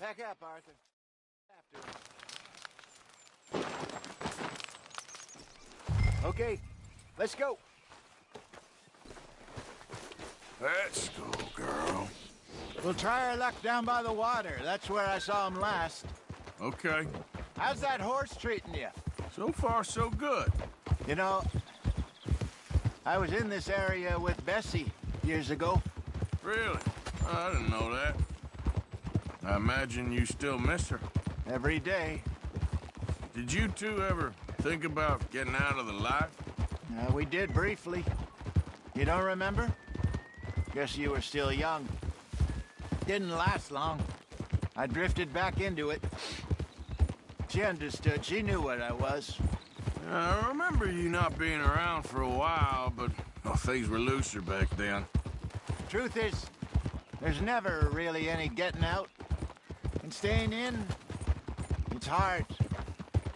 Pack up, Arthur. After him. Okay, let's go. Let's go, girl. We'll try our luck down by the water. That's where I saw him last. Okay. How's that horse treating you? So far, so good. You know, I was in this area with Bessie years ago. Really? I didn't know that. I imagine you still miss her. Every day. Did you two ever think about getting out of the life? We did briefly. You don't remember? Guess you were still young. Didn't last long. I drifted back into it. She understood. She knew what I was. I remember you not being around for a while, but things were looser back then. Truth is, there's never really any getting out. And staying in, it's hard.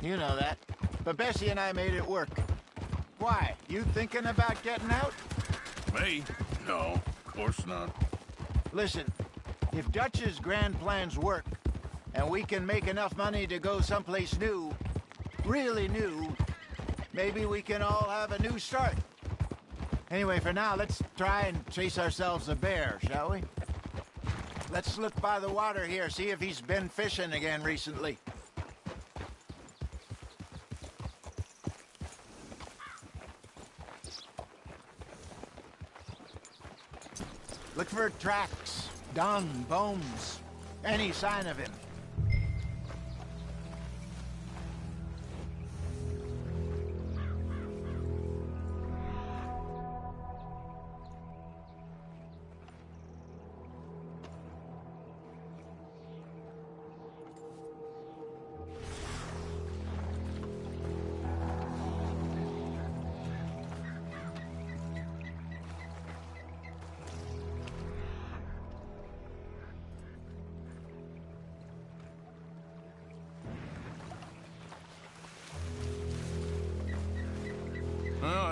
You know that. But Bessie and I made it work. Why? You thinking about getting out? Me? No, of course not. Listen, if Dutch's grand plans work, and we can make enough money to go someplace new, really new, maybe we can all have a new start. Anyway, for now, let's try and chase ourselves a bear, shall we? Let's look by the water here, see if he's been fishing again recently. Look for tracks, dung, bones, any sign of him.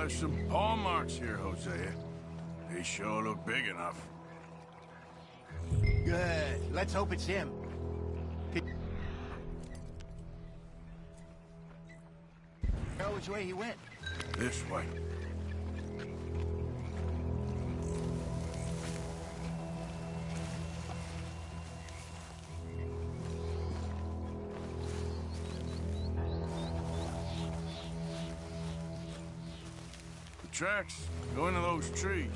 there's some paw marks here, Hosea. They sure look big enough. Good. Let's hope it's him. Know which way he went? This way. The tracks go into those trees.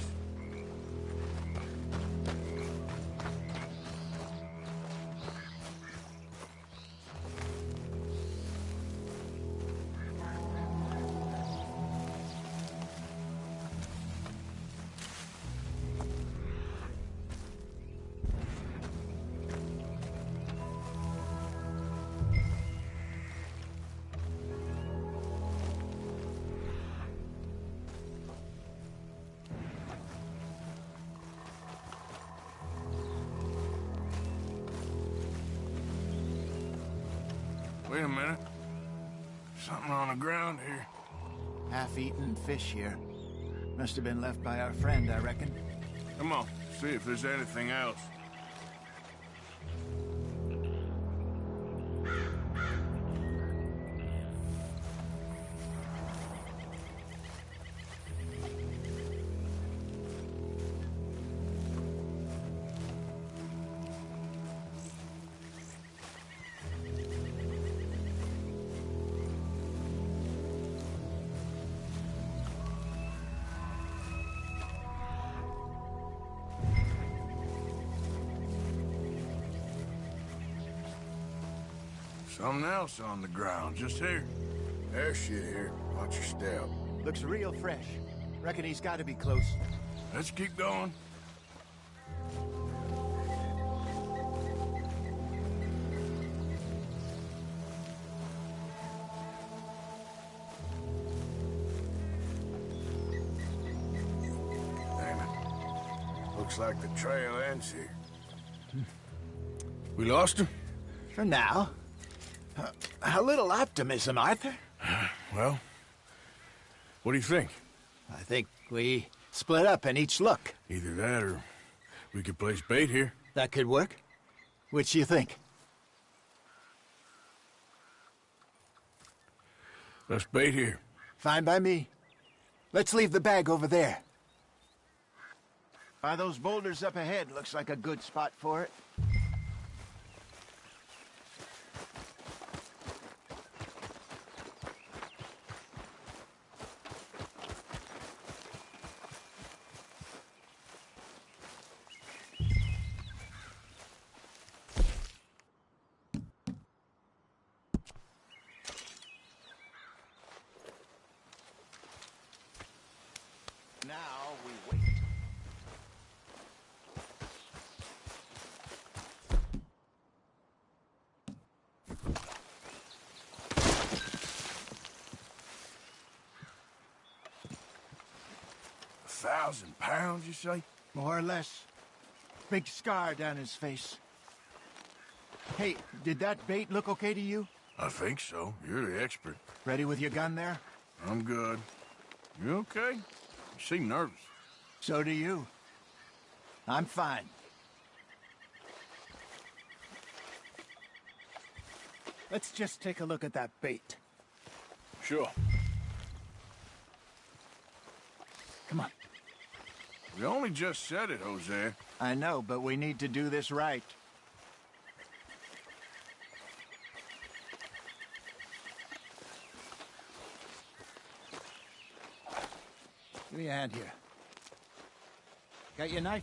Wait a minute. Something on the ground here. Half-eaten fish here. Must have been left by our friend, I reckon. Come on, see if there's anything else. Something else on the ground, just here. There's shit here. Watch your step. Looks real fresh. Reckon he's got to be close. Let's keep going. Damn it. Looks like the trail ends here. We lost him? For now. A little optimism, Arthur. Well, what do you think? I think we split up and each look. Either that or we could place bait here. That could work. Which do you think? Let's bait here. Fine by me. Let's leave the bag over there. By those boulders up ahead, looks like a good spot for it. Now we wait. £1,000, you say? More or less. Big scar down his face. Hey, did that bait look okay to you? I think so. You're the expert. Ready with your gun there? I'm good. You okay? You seem nervous. So do you. I'm fine. Let's just take a look at that bait. Sure. Come on. We only just said it, Jose. I know, but we need to do this right. Give me a hand here. Got your knife?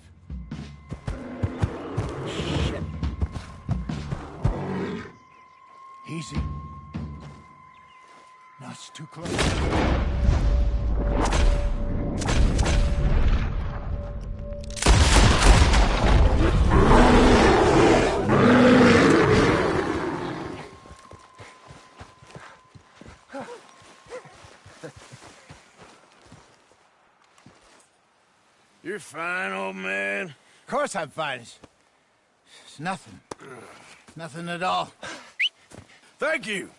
Shit. Easy. No, it's too close. You're fine, old man. Of course I'm fine. It's nothing. Nothing at all. Thank you,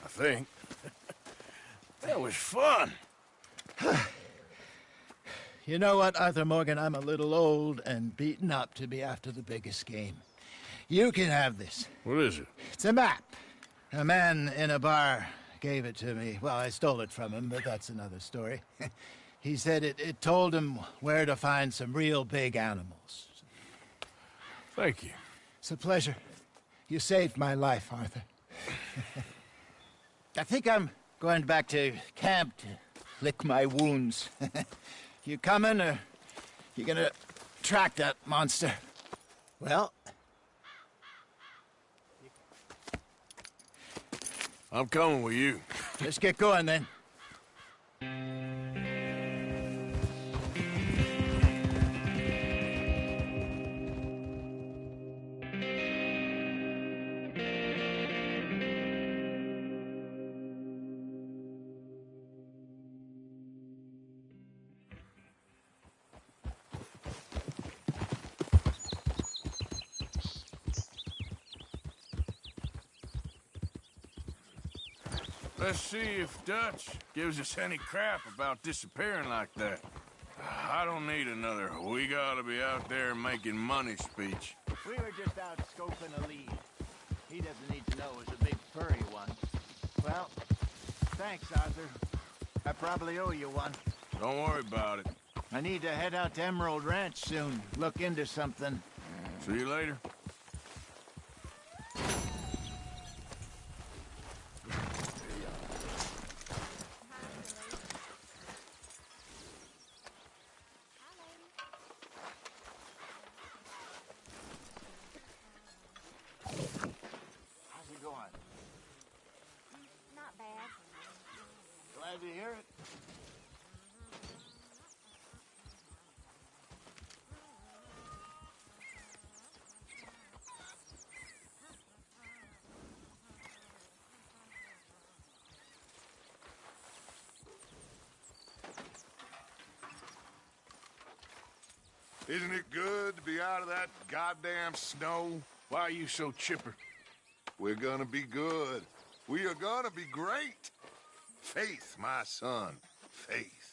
I think. That was fun. You know what, Arthur Morgan? I'm a little old and beaten up to be after the biggest game. You can have this. What is it? It's a map. A man in a bar gave it to me. Well, I stole it from him, but that's another story. He said it told him where to find some real big animals. Thank you. It's a pleasure. You saved my life, Arthur. I think I'm going back to camp to lick my wounds. You coming, or you gonna track that monster? Well... I'm coming with you. Let's get going, then. Let's see if Dutch gives us any crap about disappearing like that. I don't need another "we gotta be out there making money" speech. We were just out scoping a lead. He doesn't need to know it was a big furry one. Well, thanks, Arthur. I probably owe you one. Don't worry about it. I need to head out to Emerald Ranch soon. Look into something. See you later. Glad to hear it. Isn't it good to be out of that goddamn snow? Why are you so chipper? We're gonna be good. We are gonna be great. Faith, my son. Faith.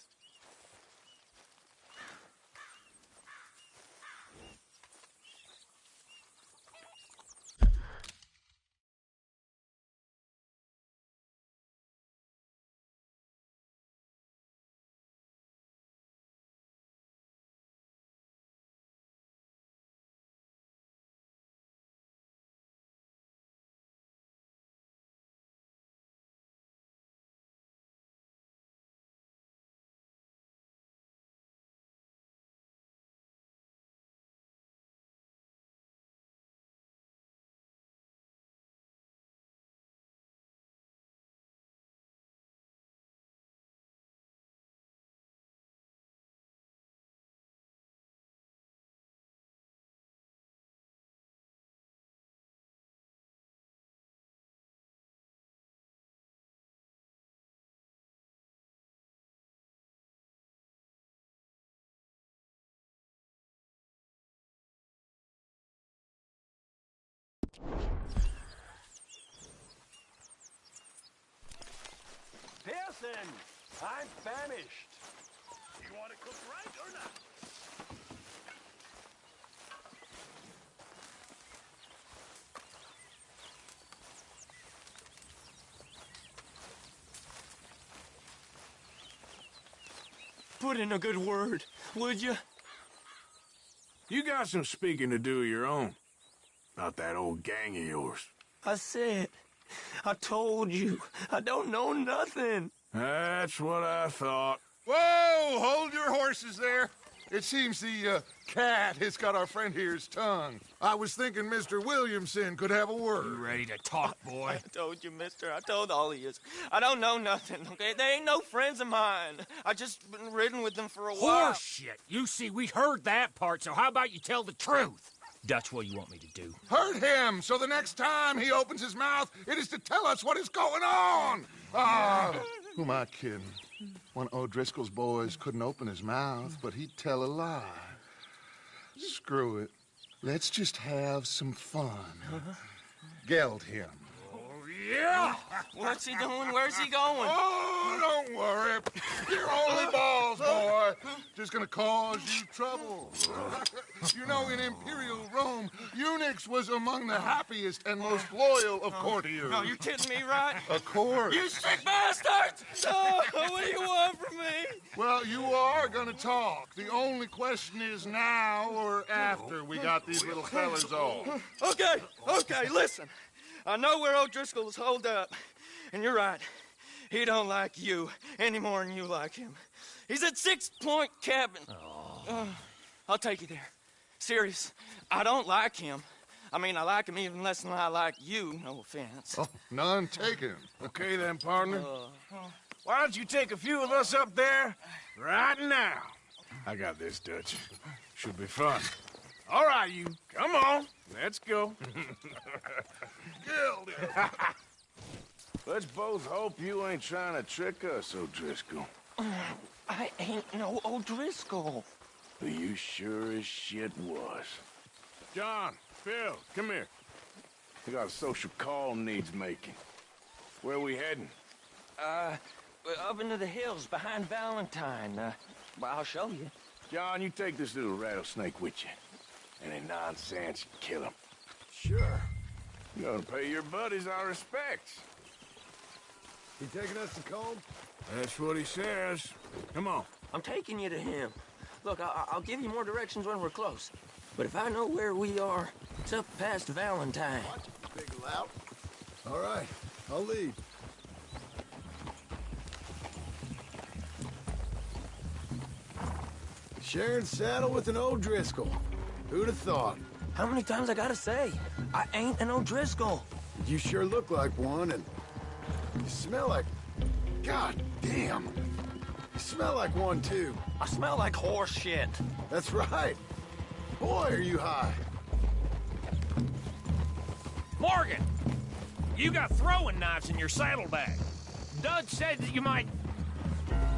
Pearson, I'm famished. You want to cook right or not? Put in a good word, would you? You got some speaking to do of your own. About that old gang of yours. I said, I told you, I don't know nothing. That's what I thought. Whoa! Hold your horses there. It seems the cat has got our friend here's tongue. I was thinking Mr. Williamson could have a word. You ready to talk, boy? I told you, mister. I told all of you. I don't know nothing, okay? They ain't no friends of mine. I just been ridden with them for a while. Horseshit. You see, we heard that part, so how about you tell the truth? Dutch, what do you want me to do? Hurt him, so the next time he opens his mouth, it is to tell us what is going on. Who am I kidding? One of O'Driscoll's boys couldn't open his mouth, but he'd tell a lie. Screw it. Let's just have some fun. Geld him. Oh, Yeah? What's he doing? Where's he going? Oh, don't worry. You're only balls, boy. Just gonna cause you trouble. You know, in Imperial Rome, eunuchs was among the happiest and most loyal of courtiers. No, you're kidding me, right? Of course. You sick bastards! Oh, what do you want from me? Well, you are gonna talk. The only question is now or after we got these little fellas off. Okay, listen. I know where O'Driscoll's holed up, and you're right. He don't like you any more than you like him. He's at 6 Point Cabin. I'll take you there. Serious, I don't like him. I mean, I like him even less than I like you, no offense. Oh, none taken. Okay then, partner. Why don't you take a few of us up there right now? I got this, Dutch. Should be fun. All right, you. Come on. Let's go. Let's both hope you ain't trying to trick us, O'Driscoll. I ain't no O'Driscoll. You sure as shit was. John, Phil, come here. We got a social call needs making. Where are we heading? Up into the hills behind Valentine. Well, I'll show you. John, you take this little rattlesnake with you. Any nonsense, kill him. Sure. You're gonna pay your buddies our respects. He taking us to Combe? That's what he says. Come on. I'm taking you to him. Look, I'll give you more directions when we're close. But if I know where we are, it's up past Valentine. Big lout. All right, I'll lead. Sharing saddle with an O'Driscoll. Who'd have thought? How many times I gotta say? I ain't an O'Driscoll. You sure look like one, and you smell like... God damn. You smell like one, too. I smell like horse shit. That's right. Boy, are you high. Morgan! You got throwing knives in your saddlebag. Dud said that you might...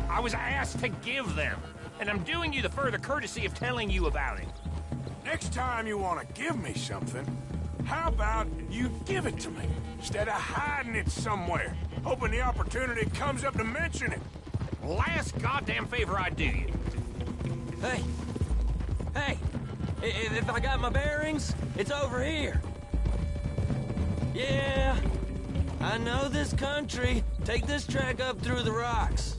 I was asked to give them, and I'm doing you the further courtesy of telling you about it. Next time you want to give me something, how about you give it to me, instead of hiding it somewhere, hoping the opportunity comes up to mention it? Last goddamn favor I do you. Hey, if I got my bearings, it's over here. Yeah, I know this country. Take this track up through the rocks.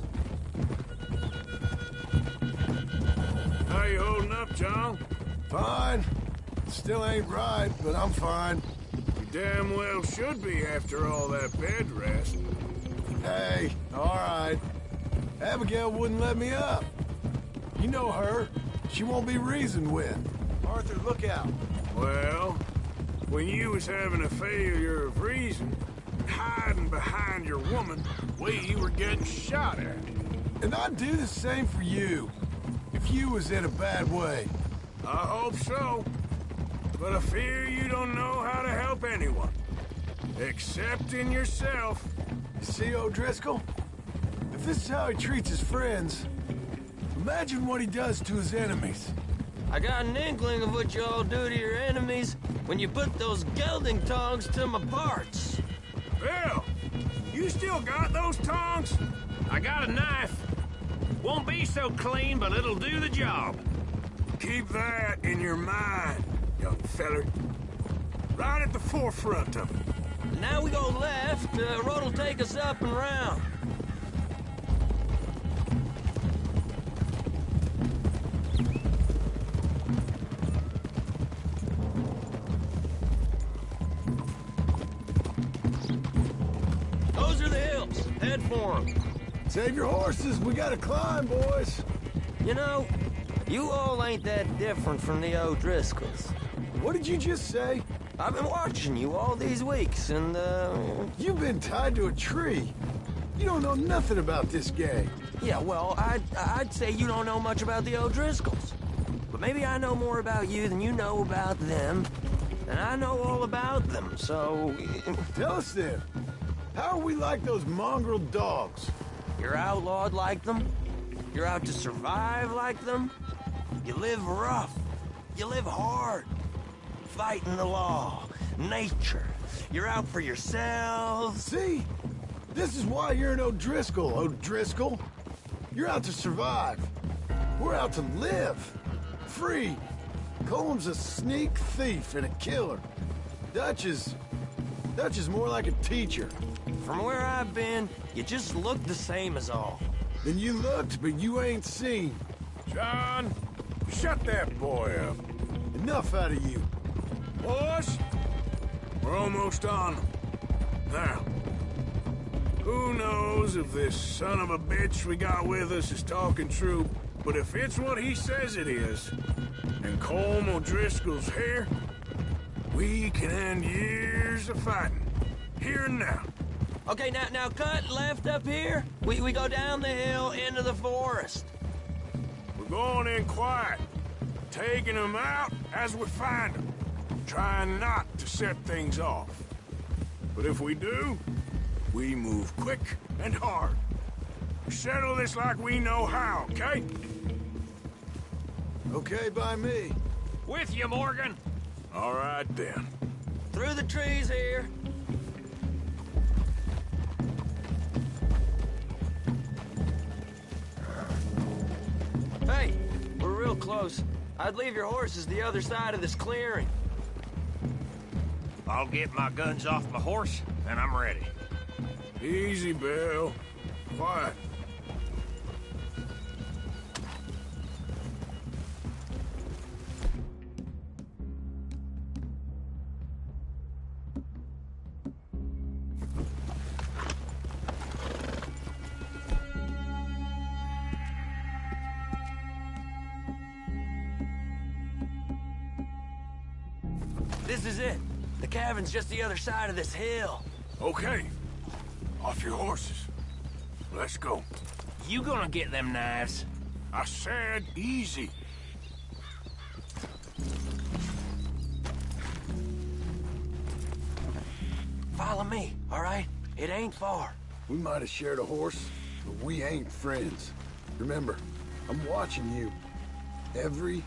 How you holding up, John? Fine. Still ain't right, but I'm fine. You damn well should be after all that bed rest. Hey, all right. Abigail wouldn't let me up. You know her. She won't be reasoned with. Arthur, look out. Well, when you was having a failure of reason, hiding behind your woman, we were getting shot at. And I'd do the same for you, if you was in a bad way. I hope so. But I fear you don't know how to help anyone. Except in yourself. You see, O'Driscoll? If this is how he treats his friends, imagine what he does to his enemies. I got an inkling of what you all do to your enemies when you put those gelding tongs to my parts. Bill, you still got those tongs? I got a knife. Won't be so clean, but it'll do the job. Keep that in your mind, young feller. Right at the forefront of it. Now we go left, road'll take us up and round. Those are the hills. Head for them. Save your horses. We gotta climb, boys. You know, you all ain't that different from the O'Driscolls. What did you just say? I've been watching you all these weeks, and, You've been tied to a tree. You don't know nothing about this gang. Yeah, well, I'd say you don't know much about the O'Driscolls. But maybe I know more about you than you know about them. And I know all about them, so... Tell us then. How are we like those mongrel dogs? You're outlawed like them. You're out to survive like them. You live rough. You live hard. Fighting the law, nature, You're out for yourselves. See? This is why you're an O'Driscoll, O'Driscoll. You're out to survive. We're out to live. Free. Colm's a sneak thief and a killer. Dutch is more like a teacher. From where I've been, you just look the same as all. Then you looked, but you ain't seen. John, shut that boy up. Enough out of you. Boys, we're almost on them. Now, who knows if this son of a bitch we got with us is talking true, but if it's what he says it is, and Colm O'Driscoll's here, we can end years of fighting. Here and now. Okay, now cut left up here. We go down the hill into the forest. We're going in quiet, taking them out as we find them, trying not to set things off. But if we do, we move quick and hard. Settle this like we know how, okay? Okay by me. With you, Morgan. All right, then. Through the trees here. Hey, we're real close. I'd leave your horses the other side of this clearing. I'll get my guns off my horse, and I'm ready. Easy, Bill. Quiet. This is it. The cabin's just the other side of this hill. Okay. Off your horses. Let's go. You gonna get them knives? I said easy. Follow me, all right? It ain't far. We might have shared a horse, but we ain't friends. Remember, I'm watching you. Every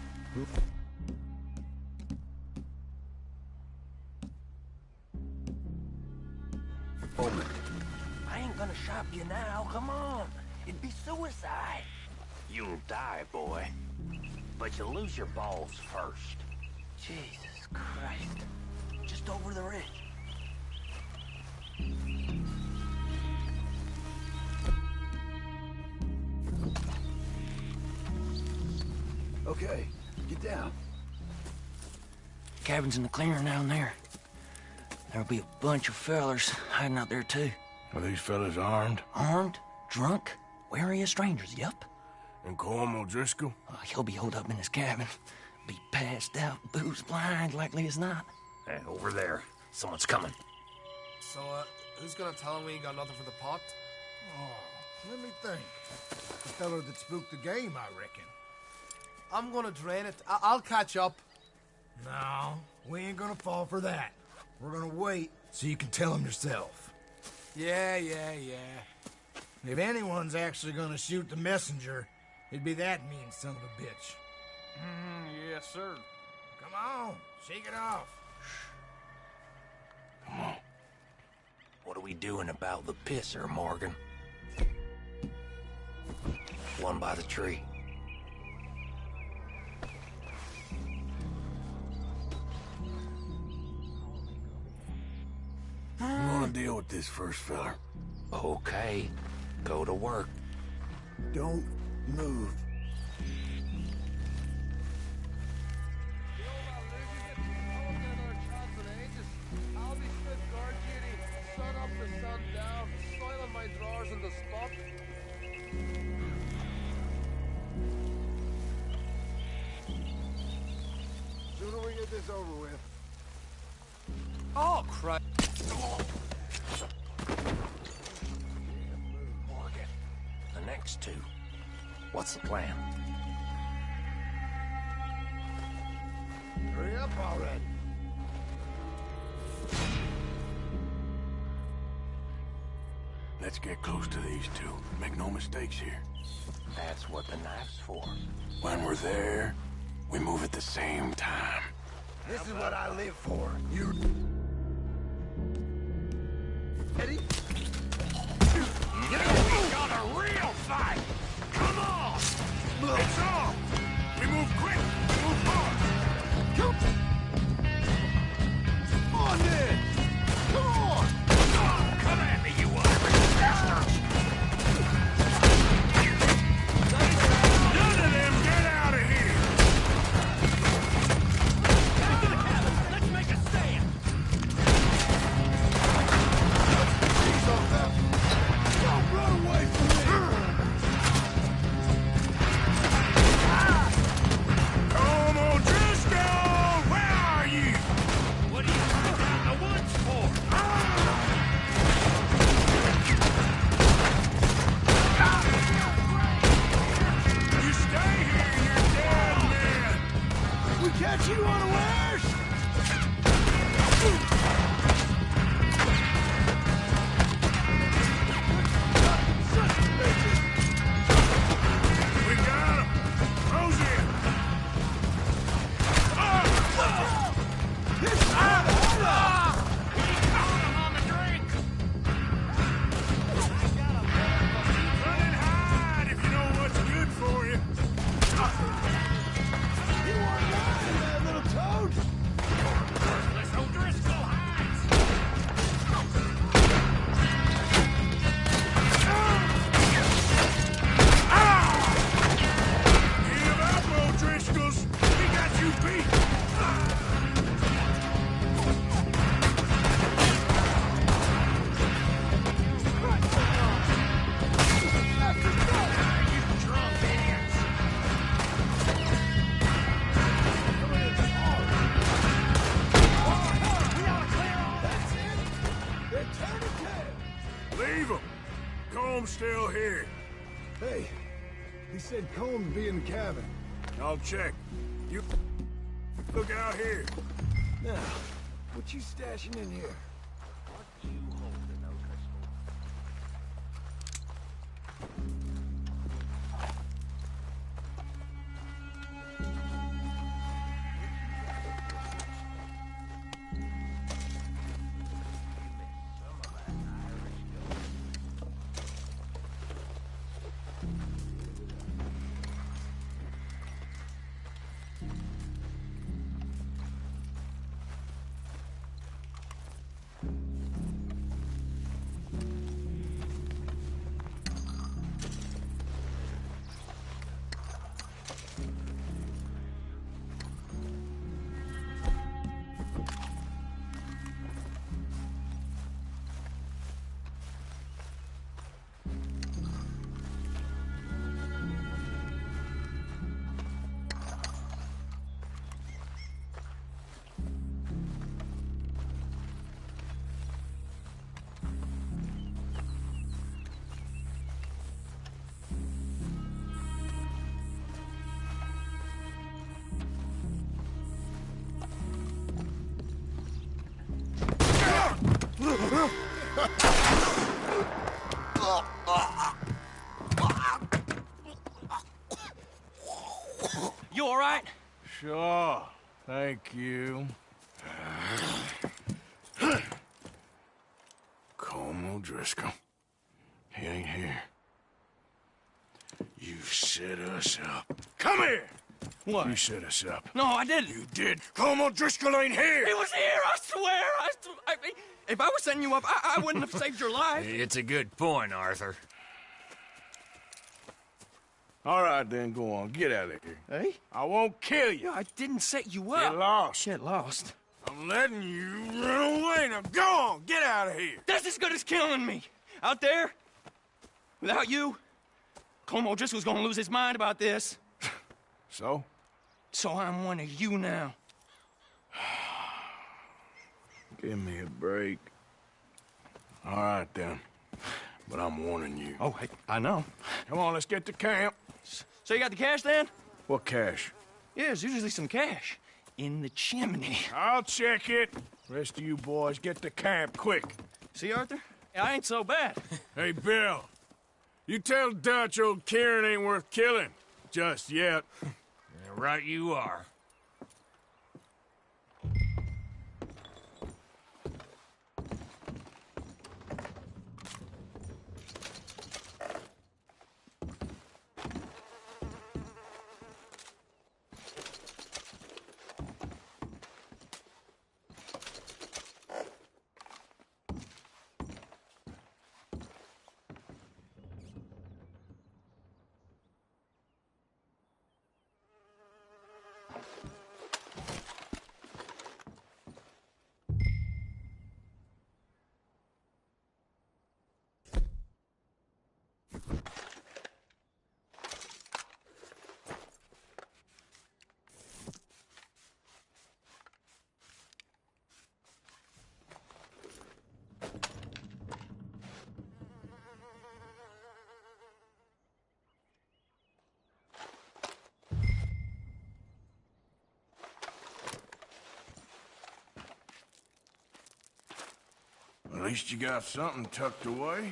moment. I ain't gonna shop you now, come on. It'd be suicide. You'll die, boy. But you'll lose your balls first. Jesus Christ. Just over the ridge. Okay, get down. Cabin's in the clearing down there. There'll be a bunch of fellers hiding out there, too. Are these fellas armed? Armed? Drunk? Wary of strangers, yup. And Colm O'Driscoll? He'll be holed up in his cabin. Be passed out, booze blind, likely as not. Hey, over there. Someone's coming. So, who's gonna tell him we ain't got nothing for the pot? Oh, let me think. The fellow that spooked the game, I reckon. I'm gonna drain it. I'll catch up. No, we ain't gonna fall for that. We're gonna wait so you can tell him yourself. Yeah. If anyone's actually gonna shoot the messenger, it'd be that mean son of a bitch. Yes, sir. Come on, shake it off. Come on. What are we doing about the pisser, Morgan? One by the tree. I'm gonna deal with this first, fella. Okay. Go to work. Don't move. I'll be fit guard duty, sun up to sun down, soiling my drawers in the spot. Sooner we get this over with. Oh, Christ. Morgan. The next two. What's the plan? Hurry up already. Let's get close to these two. Make no mistakes here. That's what the knife's for. When we're there, we move at the same time. This is what I live for. You... Eddie? We got a real fight! Come on! It's on! We move quick! Move hard! Come on, then! Come on! Come at me, you Irish bastards! None of them get out of here! Back to the cabin! Let's make a stand! Don't run away from me! Come on, Driscoll! Where are you? What are you hiding out in the woods for? You stay here, you're dead, man! We catch you unawares! We got him! Close in! We caught him on the drink! Run and hide if you know what's good for you! You want mine, that little toad? Let's O'Driscoll hides! Give up, O'Driscolls! We got you beat! You drunk idiots! They're turning tail! Leave him! Comb's still here. Hey, he said Colm be in the cabin. I'll check. You look out here. Now, what you stashing in here? You all right? Sure. Thank you. Colm O'Driscoll. He ain't here. You set us up. Come here! What? You set us up. No, I didn't. You did. Colm O'Driscoll ain't here! He was here, I swear! If I was setting you up, I wouldn't have saved your life. It's a good point, Arthur. All right, then, go on. Get out of here. Hey? I won't kill you. I didn't set you up. Get lost. Get lost. I'm letting you run away. Now go on. Get out of here. That's as good as killing me. Out there, without you, Colm O'Driscoll's gonna lose his mind about this. So? So I'm one of you now. Give me a break. All right, then. But I'm warning you. Oh, hey, I know. Come on, let's get to camp. So you got the cash, then? What cash? Yeah, there's usually some cash. In the chimney. I'll check it. Rest of you boys, get to camp, quick. See, Arthur? I ain't so bad. Hey, Bill. You tell Dutch old Kieran ain't worth killing. Just yet. Right you are. least you got something tucked away.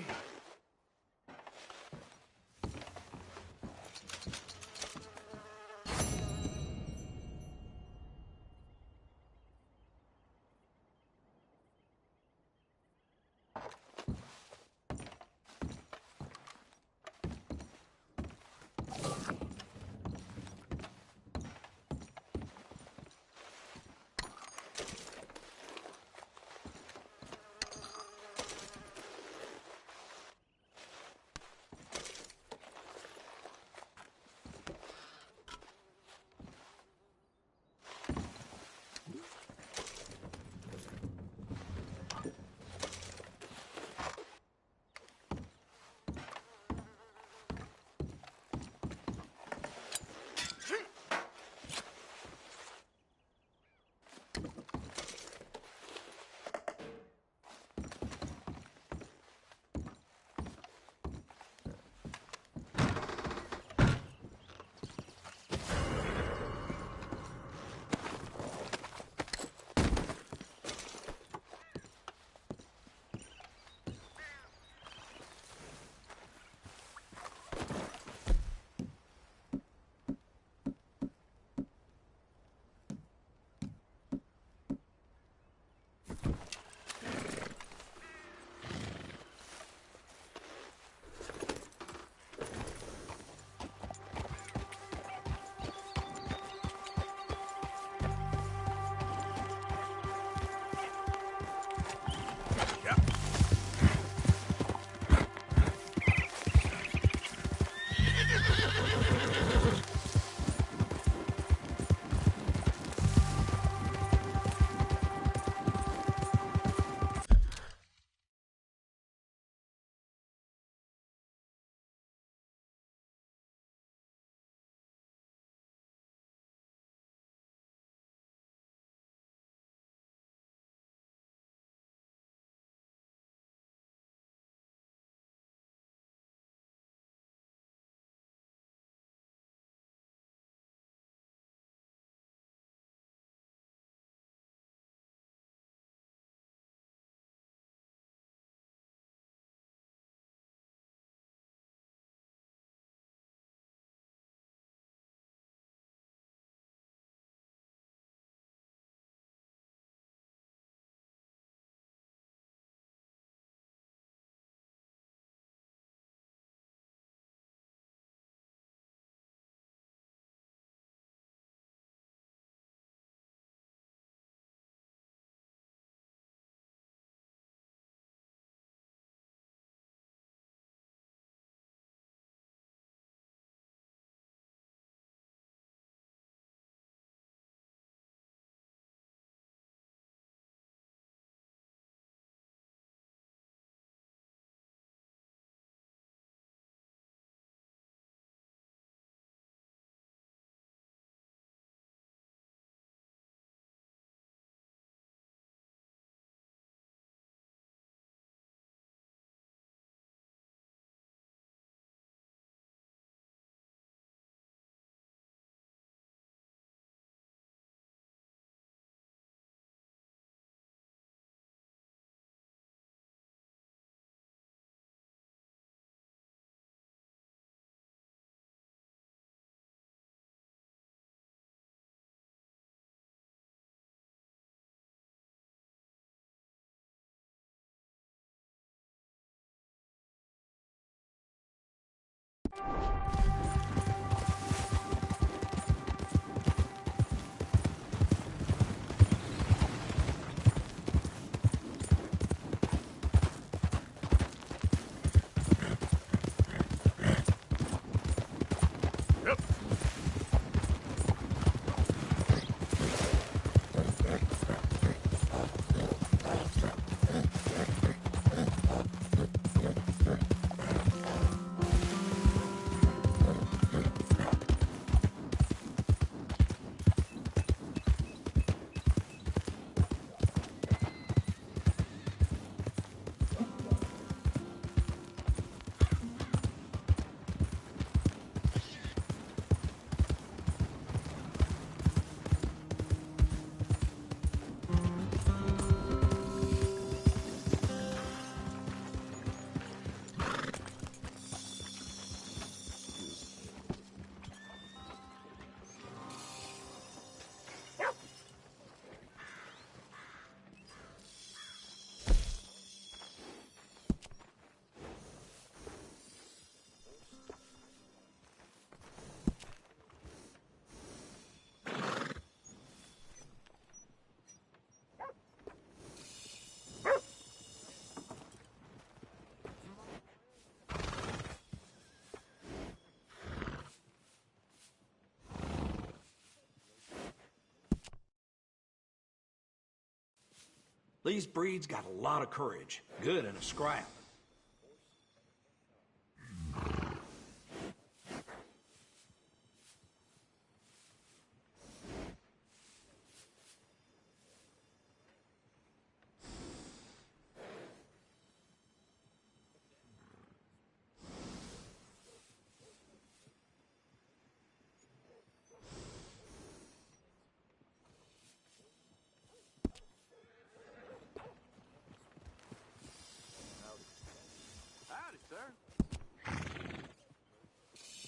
These breeds got a lot of courage. Good in a scrap.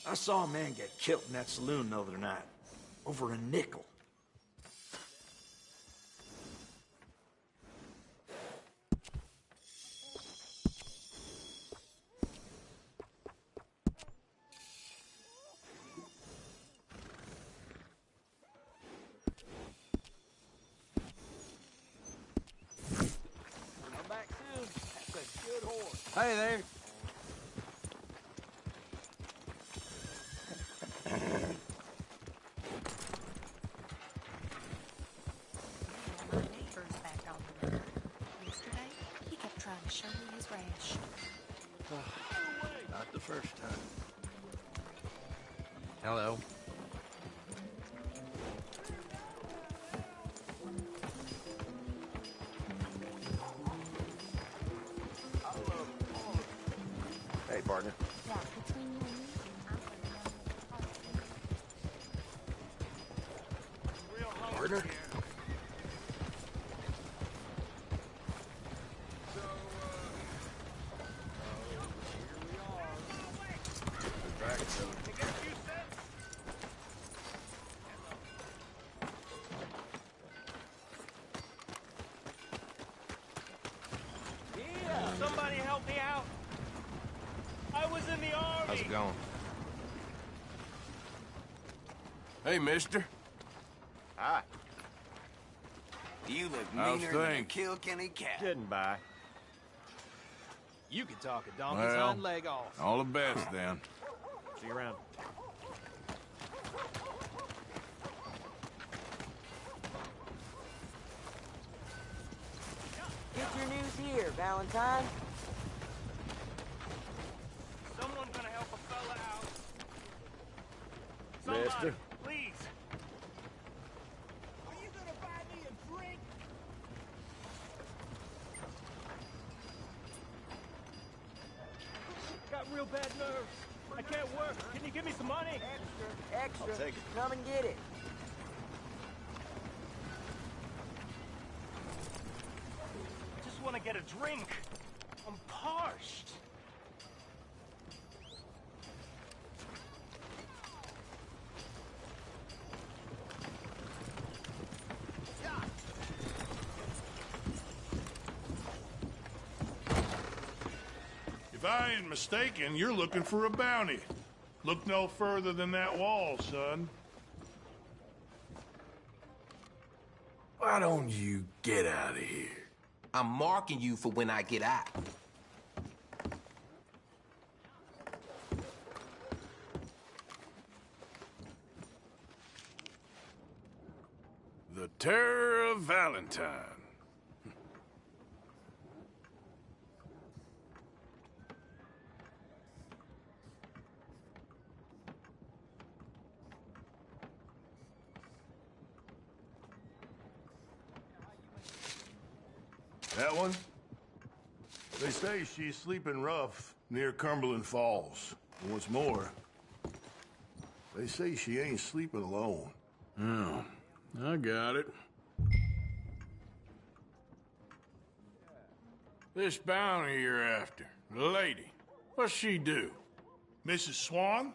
I saw a man get killed in that saloon the other night. Over a nickel. Come back soon. That's a good horse. Hi there. My neighbor's back on the road. Yesterday, he kept trying to show me his rash. Not the first time. Hello. Hey, partner. Yeah, between you and me, Partner? Yeah, somebody help me out. I was in the army. How's it going? Hey, mister. Hi. You look How's meaner than a things? Kilkenny cat. Getting by. You can talk a donkey's Well, hind leg off. all the best, then. See you around. Get your news here, Valentine. Someone gonna help a fella out. Somebody, Mister? please. Are you gonna buy me a drink? Got real bad nerves. I can't work. Can you give me some money? Extra. I'll take it. Come and get it. Just want to get a drink. I'm parched. If I ain't mistaken, you're looking for a bounty. Look no further than that wall, son. Why don't you get out of here? I'm marking you for when I get out. The Terror of Valentine. That one? They say she's sleeping rough near Cumberland Falls. And what's more, they say she ain't sleeping alone. Oh, I got it. This bounty you're after, the lady, what's she do? Mrs. Swan?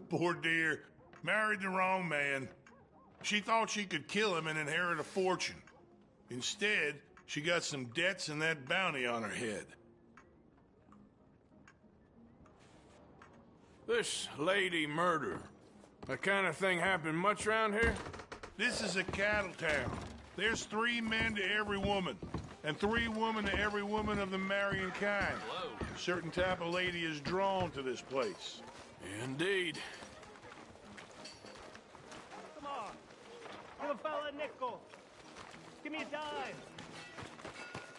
Poor dear. Married the wrong man. She thought she could kill him and inherit a fortune. Instead, she got some debts and that bounty on her head. This lady murder, that kind of thing happen much around here? This is a cattle town. There's 3 men to every woman, and 3 women to every woman of the marrying kind. A certain type of lady is drawn to this place. Indeed. Come on. Give a fella a nickel. Give me a dime.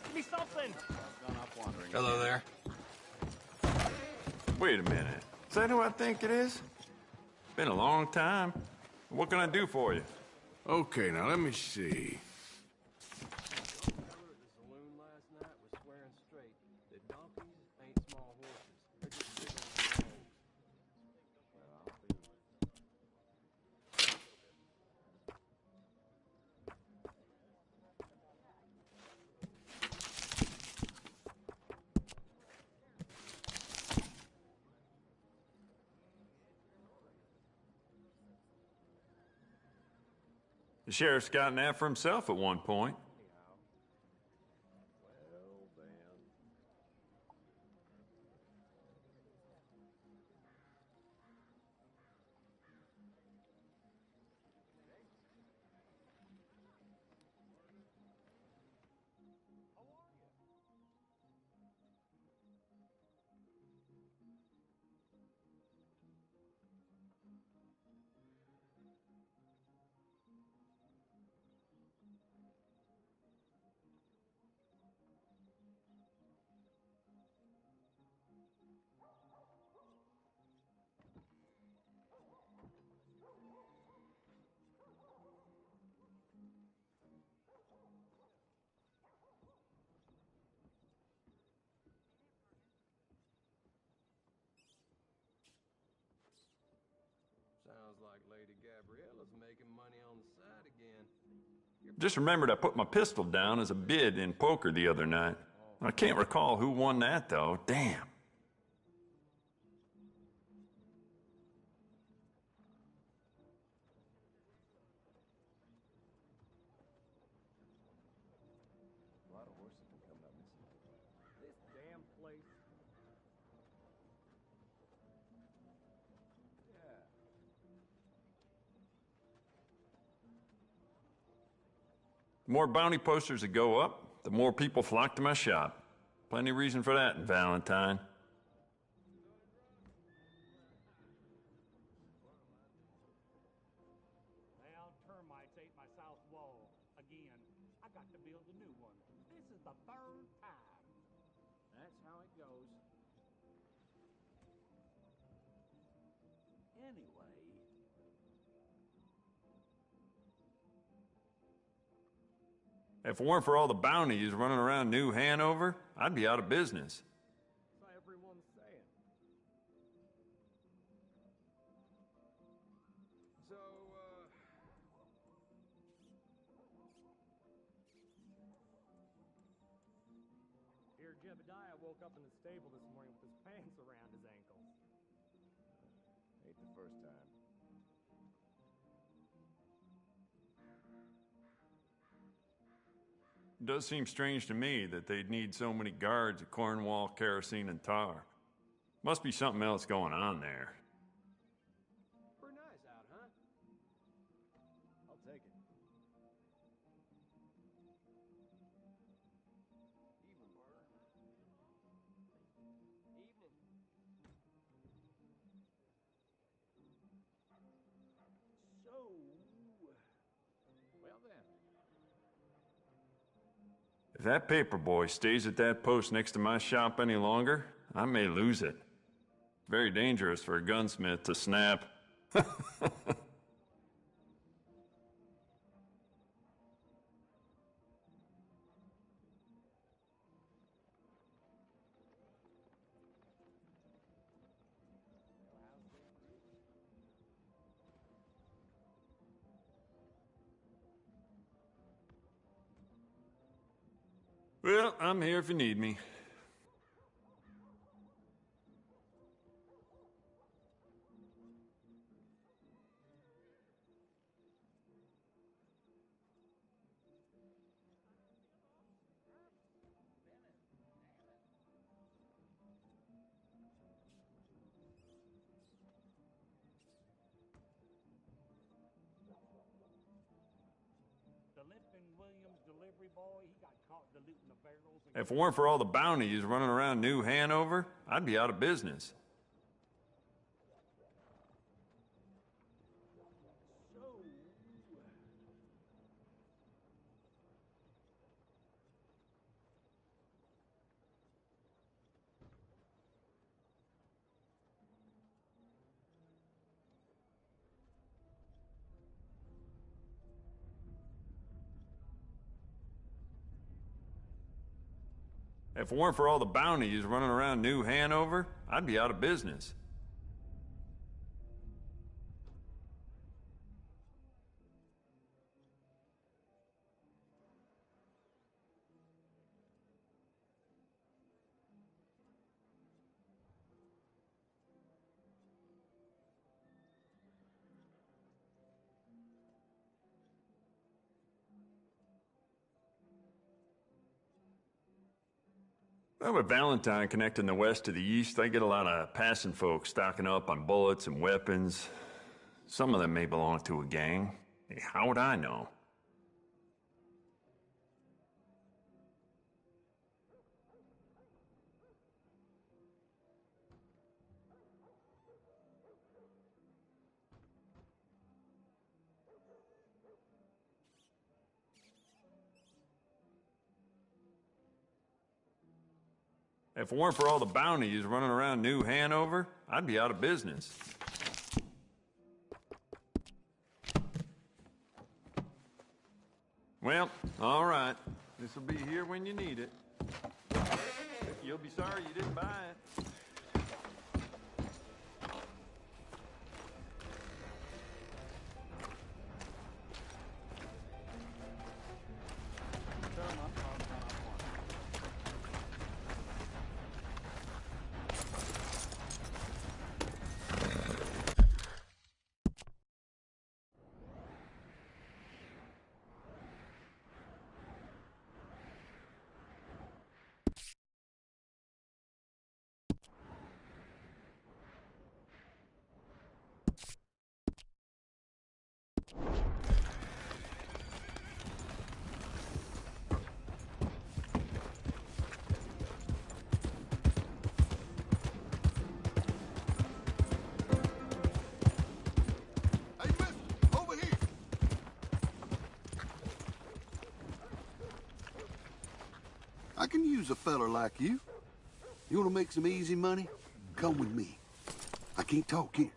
Give me something! Hello there. Wait a minute. Is that who I think it is? Been a long time. What can I do for you? Okay, now let me see. The sheriff's gotten after himself at one point. Sounds like Lady Gabriella's making money on the side again. Just remembered I put my pistol down as a bid in poker the other night. I can't recall who won that, though. Damn. A lot of horses been coming up missing. This damn place. Yeah. The more bounty posters that go up, the more people flock to my shop. Plenty of reason for that in Valentine. Well, termites ate my south wall. Again, I got to build a new one. This is the third time. That's how it goes. Anyway. If it weren't for all the bounties running around New Hanover, I'd be out of business. So everyone's saying. So, Here, Jebediah woke up in the stable this morning with his pants around his ankles. ain't the first time. It does seem strange to me that they'd need so many guards at Cornwall, kerosene, and tar. Must be something else going on there. Pretty nice out, huh? I'll take it. Evening, partner. Evening. So, well then. If that paper boy stays at that post next to my shop any longer, I may lose it. Very dangerous for a gunsmith to snap. Well, I'm here if you need me. The Limping Williams delivery boy, he got caught diluting the barrels. If it weren't for all the bounties running around New Hanover, I'd be out of business. If it weren't for all the bounties running around New Hanover, I'd be out of business. Well, with Valentine connecting the west to the east, they get a lot of passing folks stocking up on bullets and weapons. Some of them may belong to a gang. Hey, how would I know? If it weren't for all the bounties running around New Hanover, I'd be out of business. Well, all right. This'll be here when you need it. You'll be sorry you didn't buy it. I can use a feller like you. You want to make some easy money? Come with me. I can't talk here.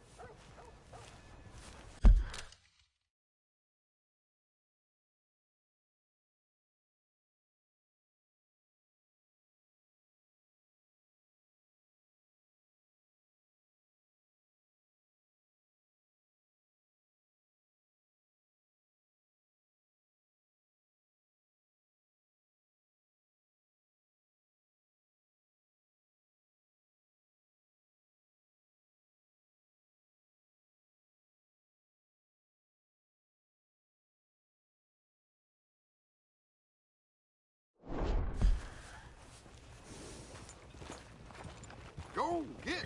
Go get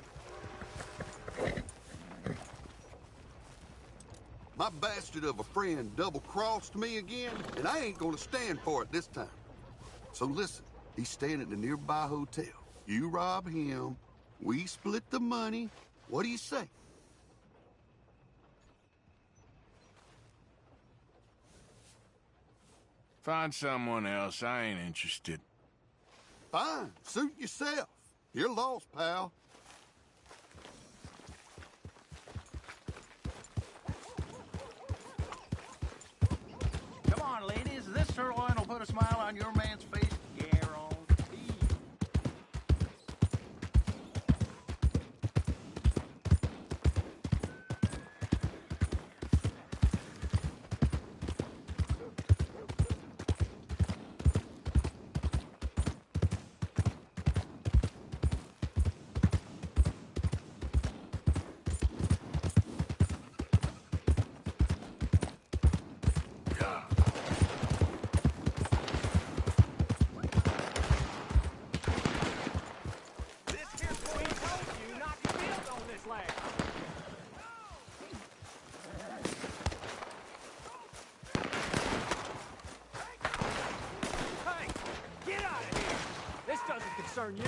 it. My bastard of a friend double-crossed me again, and I ain't gonna stand for it this time. So listen, he's staying at the nearby hotel. You rob him, we split the money. What do you say? Find someone else. I ain't interested. Fine, suit yourself. You're lost, pal. Come on, ladies. This sirloin will put a smile on your man's face. Guarantee. Concern you.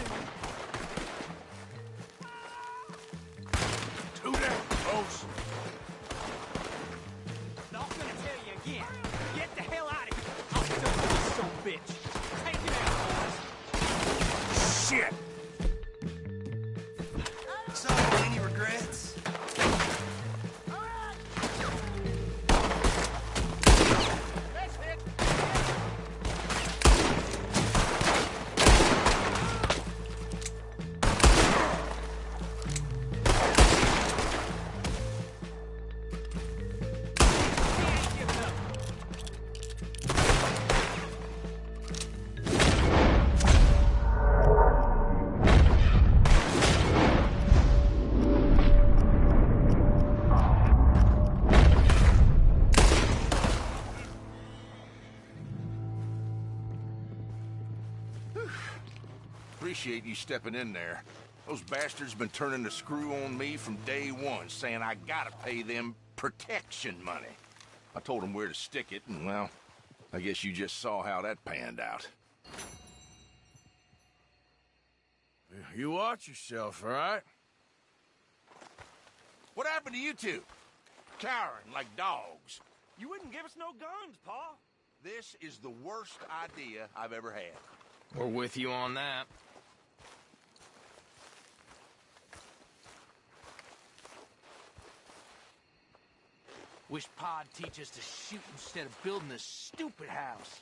Too damn close. Not gonna tell you again. Get the hell out of here. I'll still do this son of a bitch. Take it out, boys. Shit. So, any regrets? That's it. appreciate you stepping in there. Those bastards been turning the screw on me from day one, saying I gotta pay them protection money. I told them where to stick it, and well, I guess you just saw how that panned out. You watch yourself, all right? What happened to you two? Cowering like dogs. You wouldn't give us no guns, Pa. This is the worst idea I've ever had. We're with you on that. Wish Pa'd teach us to shoot instead of building this stupid house.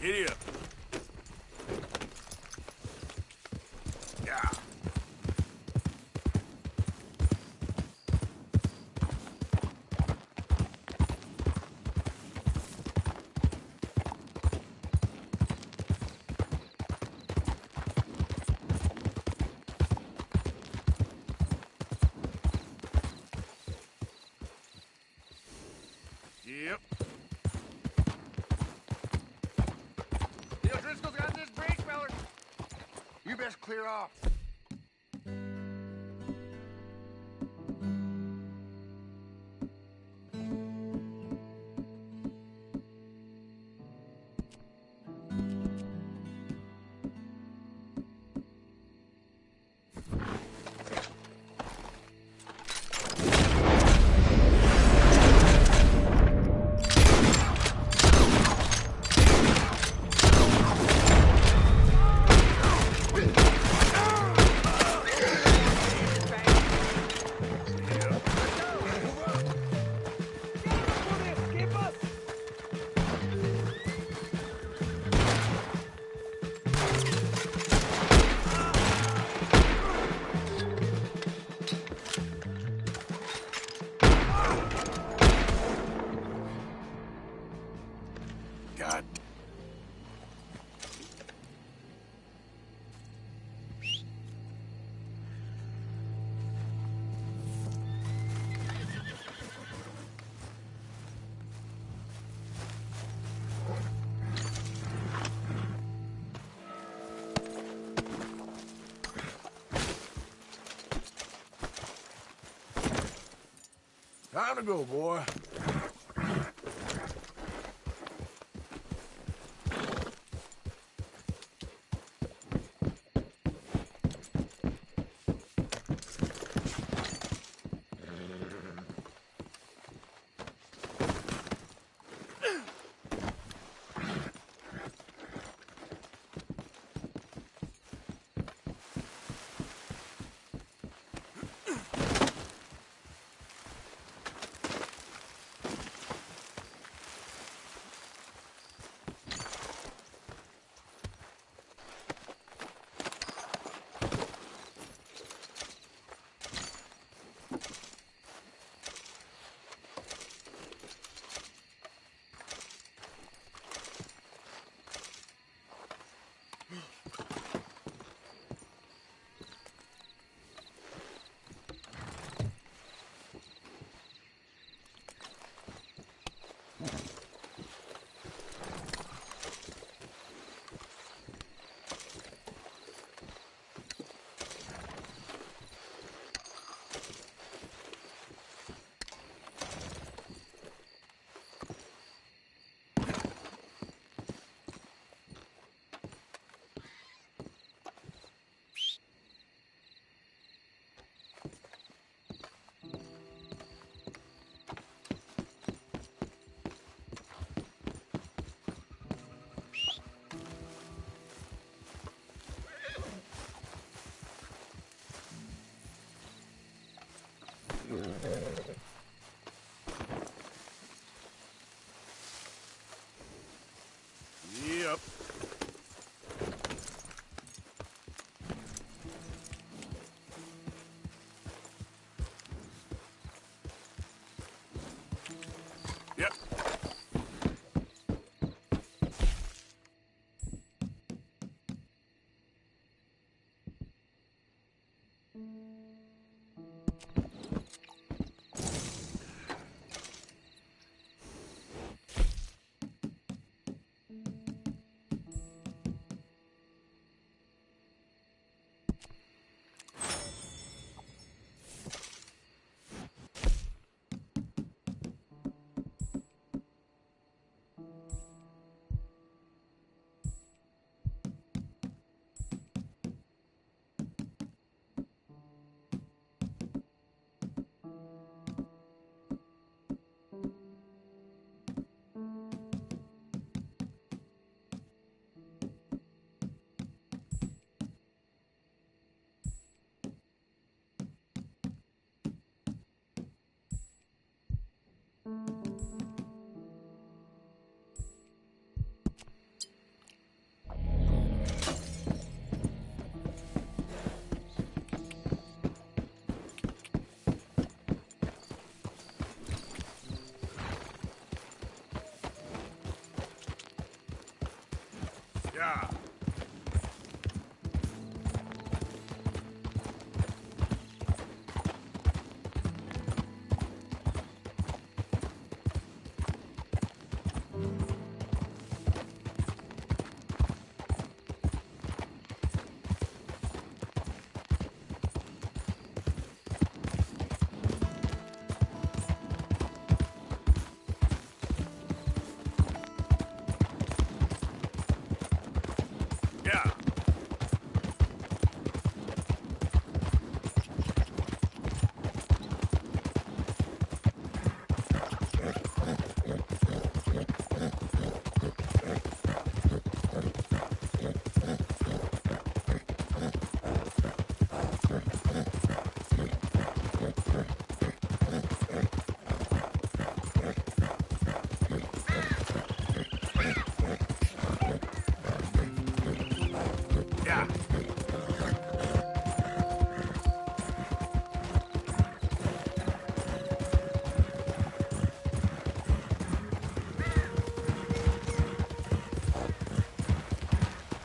Giddy up. Yeah. Yep. Driscoll's got this bridge, fellas. You best clear off. God. Time to go, boy. Yep. Yeah. Yeah. Yeah.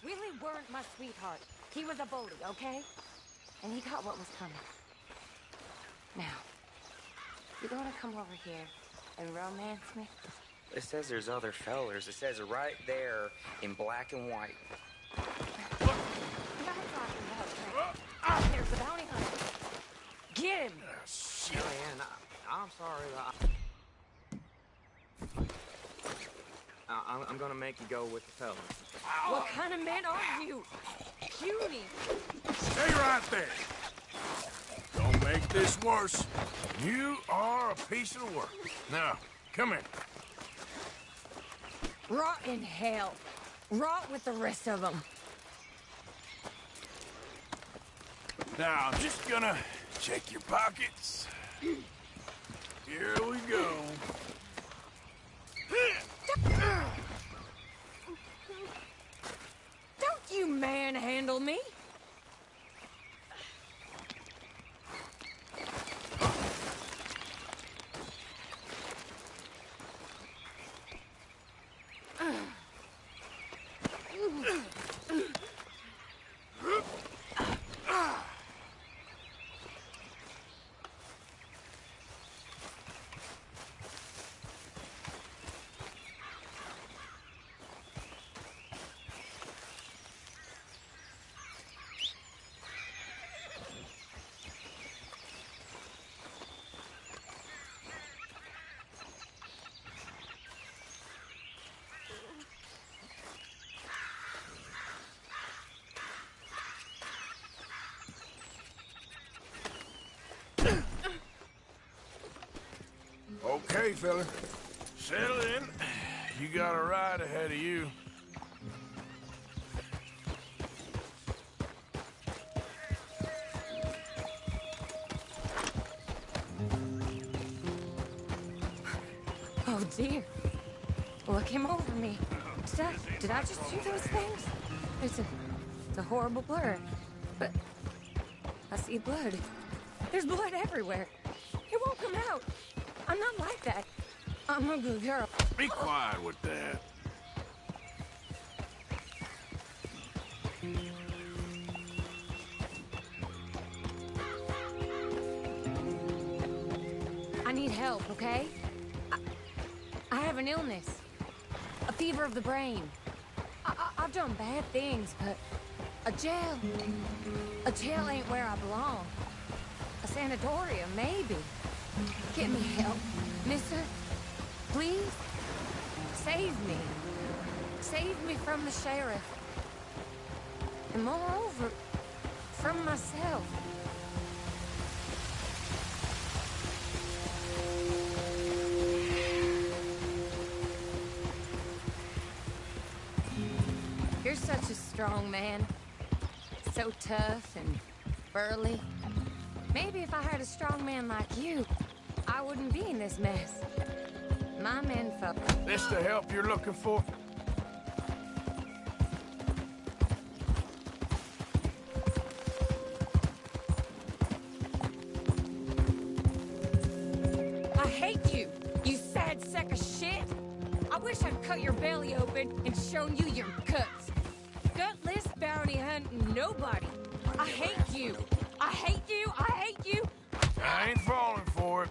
Willie weren't my sweetheart. He was a bully, okay? And he got what was coming. Now, you gonna come over here and romance me? It says there's other fellers. It says it right there in black and white. I'm not talking about Trent. There's the bounty hunter. Get him! Shit. Man, I'm sorry. I'm gonna make you go with the fellas. What kind of man are you? Puny. Stay right there. Don't make this worse. You are a piece of work. Now, come here. Rot in hell. Rot with the rest of them. Now, I'm just gonna Check your pockets. Here we go. Don't you manhandle me! Okay, fella. Settle in. You got a ride ahead of you. Oh, dear. Look him over me. Did I just do those things? It's a horrible blur. But I see blood. There's blood everywhere. It won't come out. I'm not like that. I'm a good girl. Be quiet with that. I need help, okay? I have an illness. A fever of the brain. I've done bad things, but a jail ain't where I belong. A sanatorium, maybe. Get me help, mister. Please? Save me. Save me from the sheriff. And moreover, from myself. You're such a strong man. So tough and burly. Maybe if I had a strong man like you, I wouldn't be in this mess. My men folk. This the help you're looking for? I hate you, you sad sack of shit. I wish I'd cut your belly open and shown you your guts. Gutless bounty hunting nobody. I hate you. I hate you. I hate you. I ain't falling for it.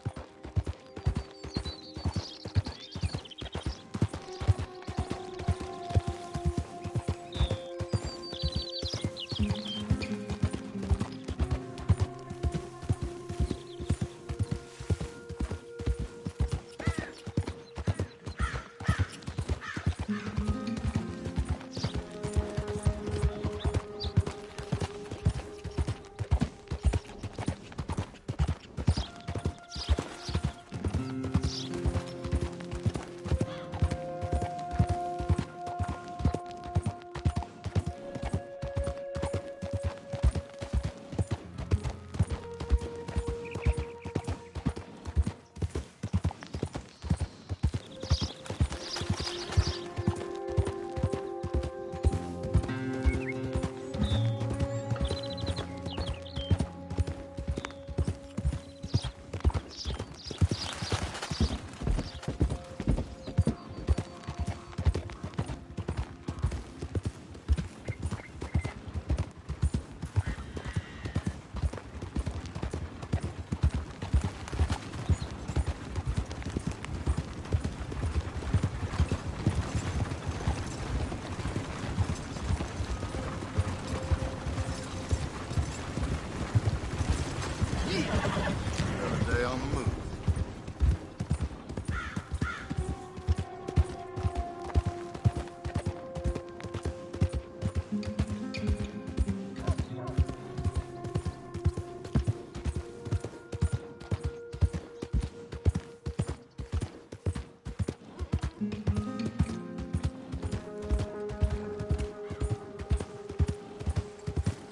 Another day on the move.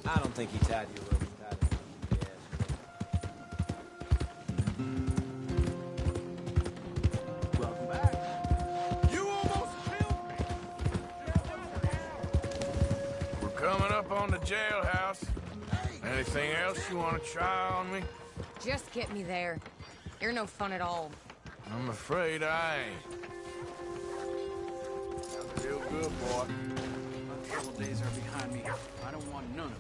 I don't think he tied you a rope tight enough. jailhouse. Anything else you want to try on me? Just get me there. You're no fun at all. I'm afraid I ain't. That's real good, boy. My trouble days are behind me. I don't want none of it.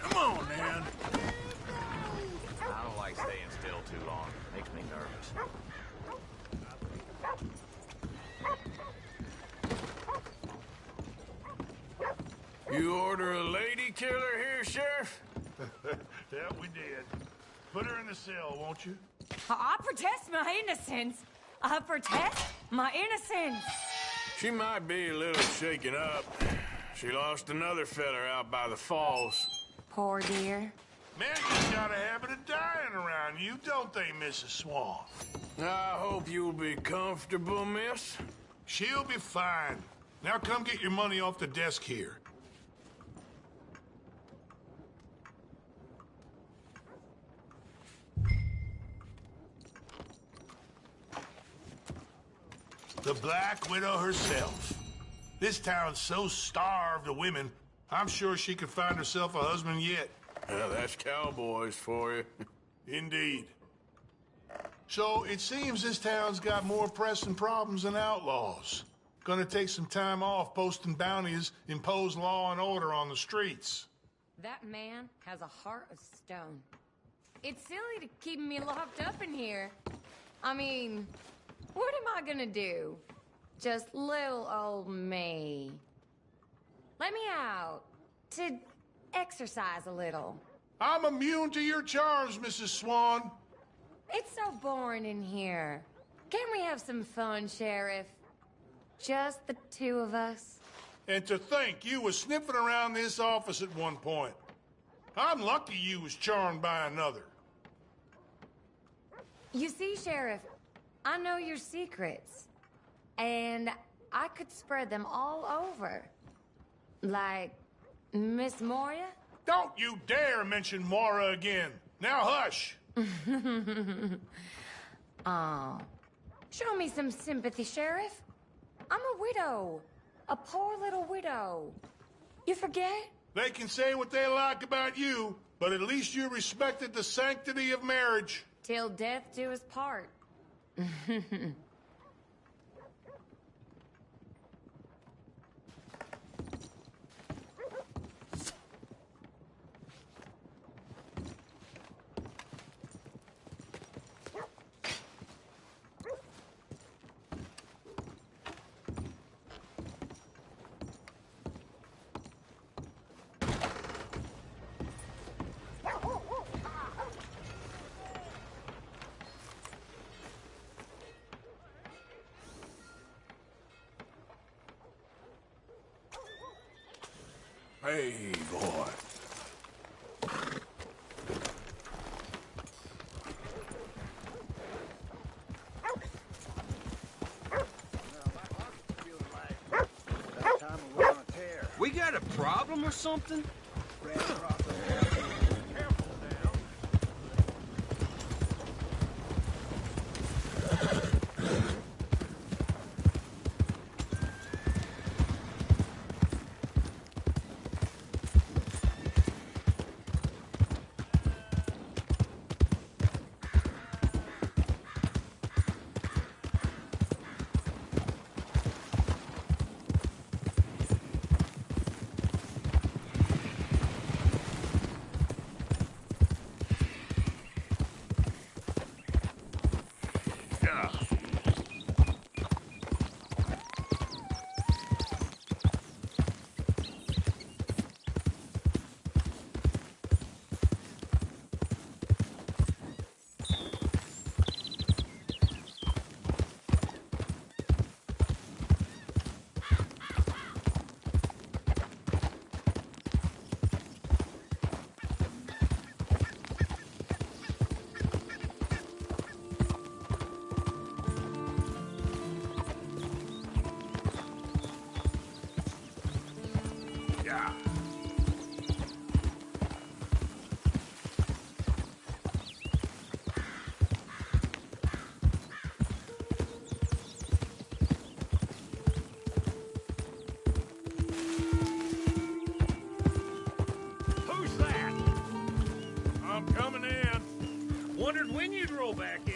Come on, man. I don't like staying still too long. Makes me nervous. You order a lady killer here, Sheriff? Yeah, we did. Put her in the cell, won't you? I protest my innocence. I protest my innocence. She might be a little shaken up. She lost another feller out by the falls. Poor dear. Men just got a habit of dying around you, don't they, Mrs. Swan? I hope you'll be comfortable, miss. She'll be fine. Now come get your money off the desk here. The Black Widow herself. This town's so starved of women, I'm sure she could find herself a husband yet. That's cowboys for you. Indeed. So it seems this town's got more pressing problems than outlaws. Gonna take some time off posting bounties, impose law and order on the streets. That man has a heart of stone. It's silly to keep me locked up in here. I mean, what am I gonna do? Just little old me. Let me out to exercise a little. I'm immune to your charms, Mrs. Swan. It's so boring in here. Can we have some fun, Sheriff? Just the two of us? And to think you was sniffing around this office at one point. I'm lucky you was charmed by another. You see, Sheriff, I know your secrets. And I could spread them all over. Like Miss Moria? Don't you dare mention Moira again. Now hush. Oh. Show me some sympathy, Sheriff. I'm a widow. A poor little widow. You forget? They can say what they like about you, but at least you respected the sanctity of marriage. Till death do us part. Hey, boy. We got a problem or something? go back in.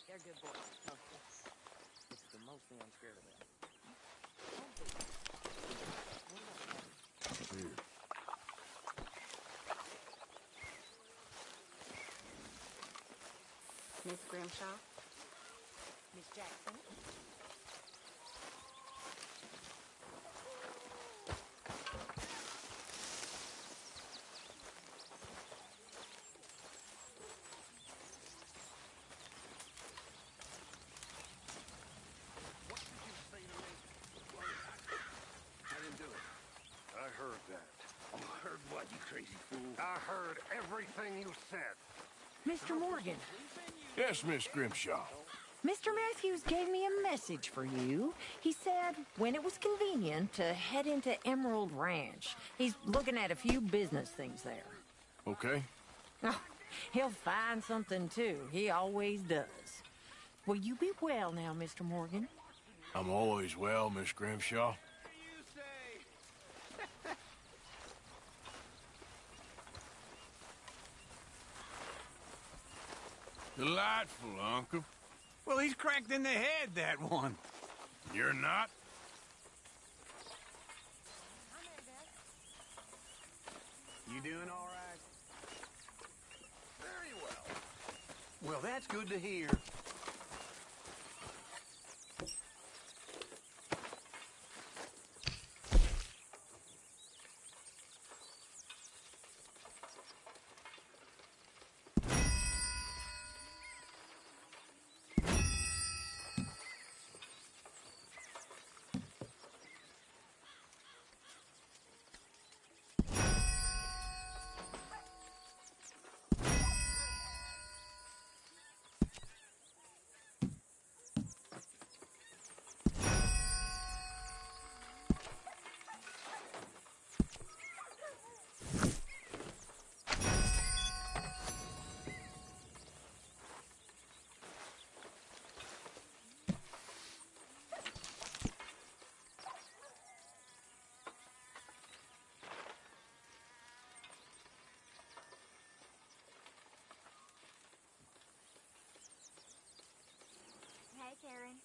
They're good boys. No, it's the mostly I'm scared of them. Miss Grimshaw? Miss Jackson? I heard that. Heard what, you crazy fool? I heard everything you said. Mr. Morgan, Yes, Miss Grimshaw. Mr. Matthews gave me a message for you. He said when it was convenient to head into Emerald Ranch. He's looking at a few business things there. Okay. Oh, he'll find something, too. He always does. Will you be well now, Mr. Morgan? I'm always well, Miss Grimshaw. Delightful, Uncle. Well, he's cracked in the head, that one. You're not? You doing all right? Very well. Well, that's good to hear. Hey, Karen.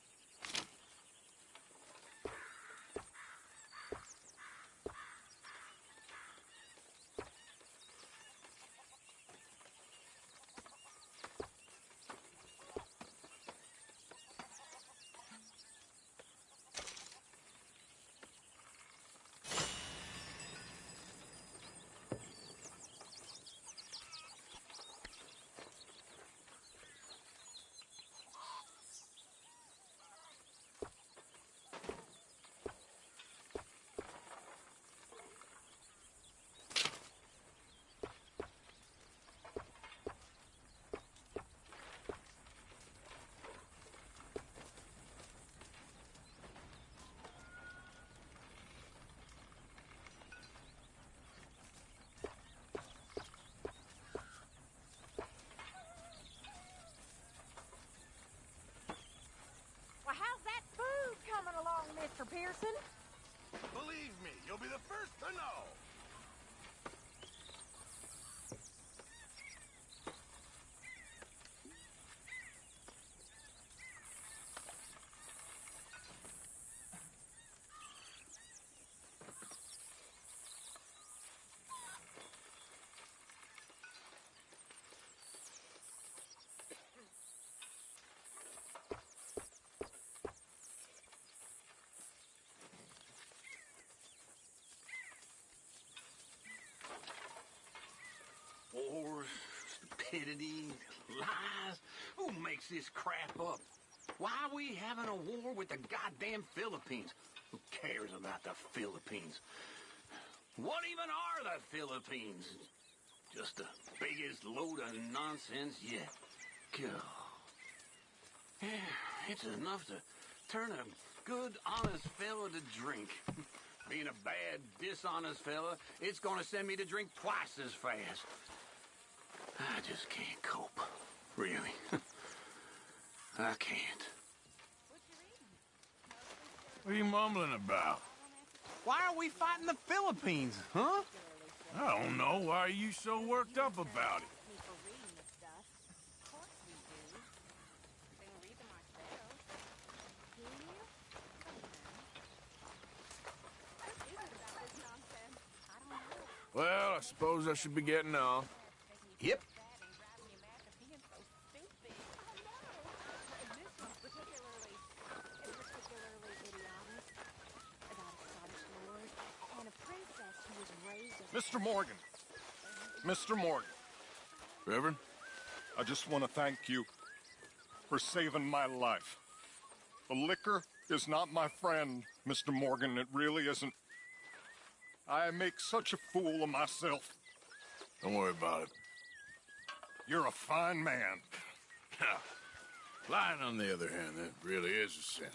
Well, how's that food coming along, Mr. Pearson? Believe me, you'll be the first to know. Wars, stupidity, lies. Who makes this crap up? Why are we having a war with the goddamn Philippines? Who cares about the Philippines? What even are the Philippines? Just the biggest load of nonsense yet. God. It's enough to turn a good, honest fella to drink. Being a bad, dishonest fella, it's gonna send me to drink twice as fast. I just can't cope. Really. I can't. What are you mumbling about? Why are we fighting the Philippines, huh? I don't know. Why are you so worked up about it? Well, I suppose I should be getting off. Yep. Mr. Morgan. Mr. Morgan. Reverend? I just want to thank you for saving my life. The liquor is not my friend, Mr. Morgan. It really isn't. I make such a fool of myself. Don't worry about it. You're a fine man. Lying, on the other hand, that really is a sin.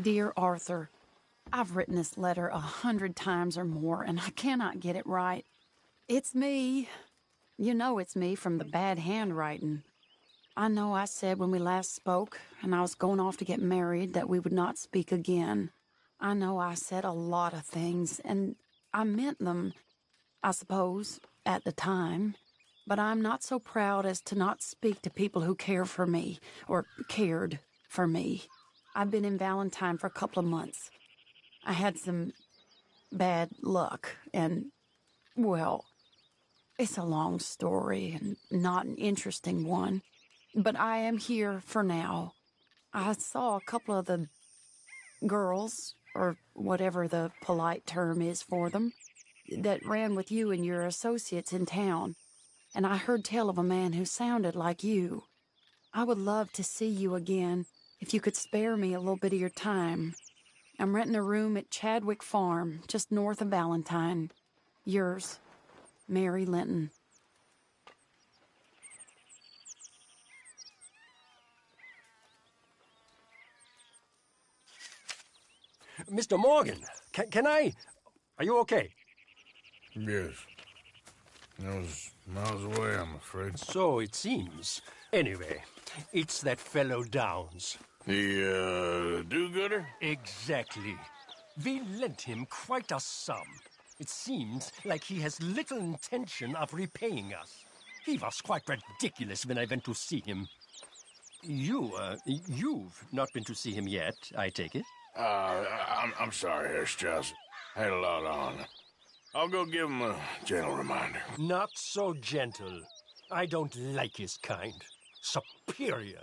Dear Arthur, I've written this letter 100 times or more, and I cannot get it right. It's me. You know it's me from the bad handwriting. I know I said when we last spoke, and I was going off to get married, that we would not speak again. I know I said a lot of things, and I meant them, I suppose, at the time. But I'm not so proud as to not speak to people who care for me, or cared for me. I've been in Valentine for a couple of months. I had some bad luck, and, well, it's a long story and not an interesting one. But I am here for now. I saw a couple of the girls, or whatever the polite term is for them, that ran with you and your associates in town. And I heard tell of a man who sounded like you. I would love to see you again, if you could spare me a little bit of your time. I'm renting a room at Chadwick Farm, just north of Valentine. Yours, Mary Linton. Mr. Morgan, can I... Are you okay? Yes. I was miles away, I'm afraid. So it seems. Anyway, it's that fellow Downs. The, do-gooder? Exactly. We lent him quite a sum. It seems like he has little intention of repaying us. He was quite ridiculous when I went to see him. You've not been to see him yet, I take it? I'm sorry, Herr Strauss. I had a lot on. I'll go give him a gentle reminder. Not so gentle. I don't like his kind. Superior.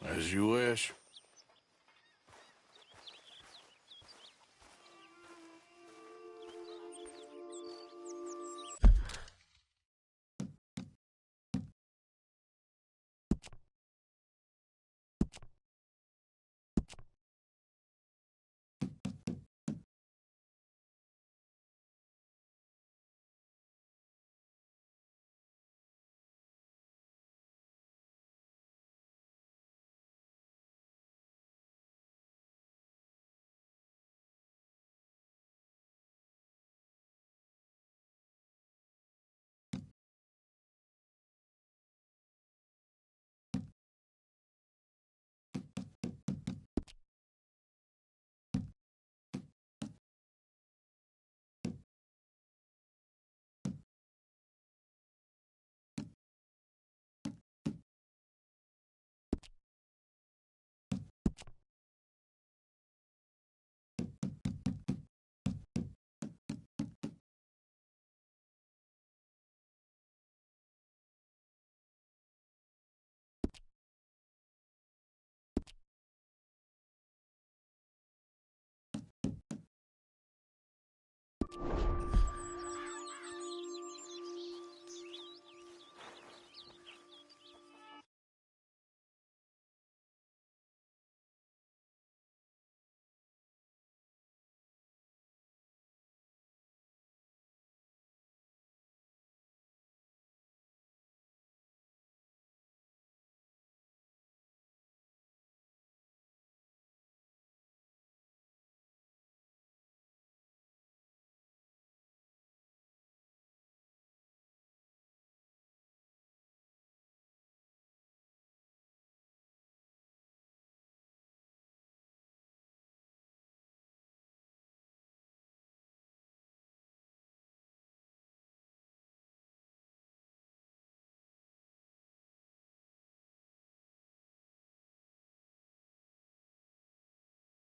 As you wish.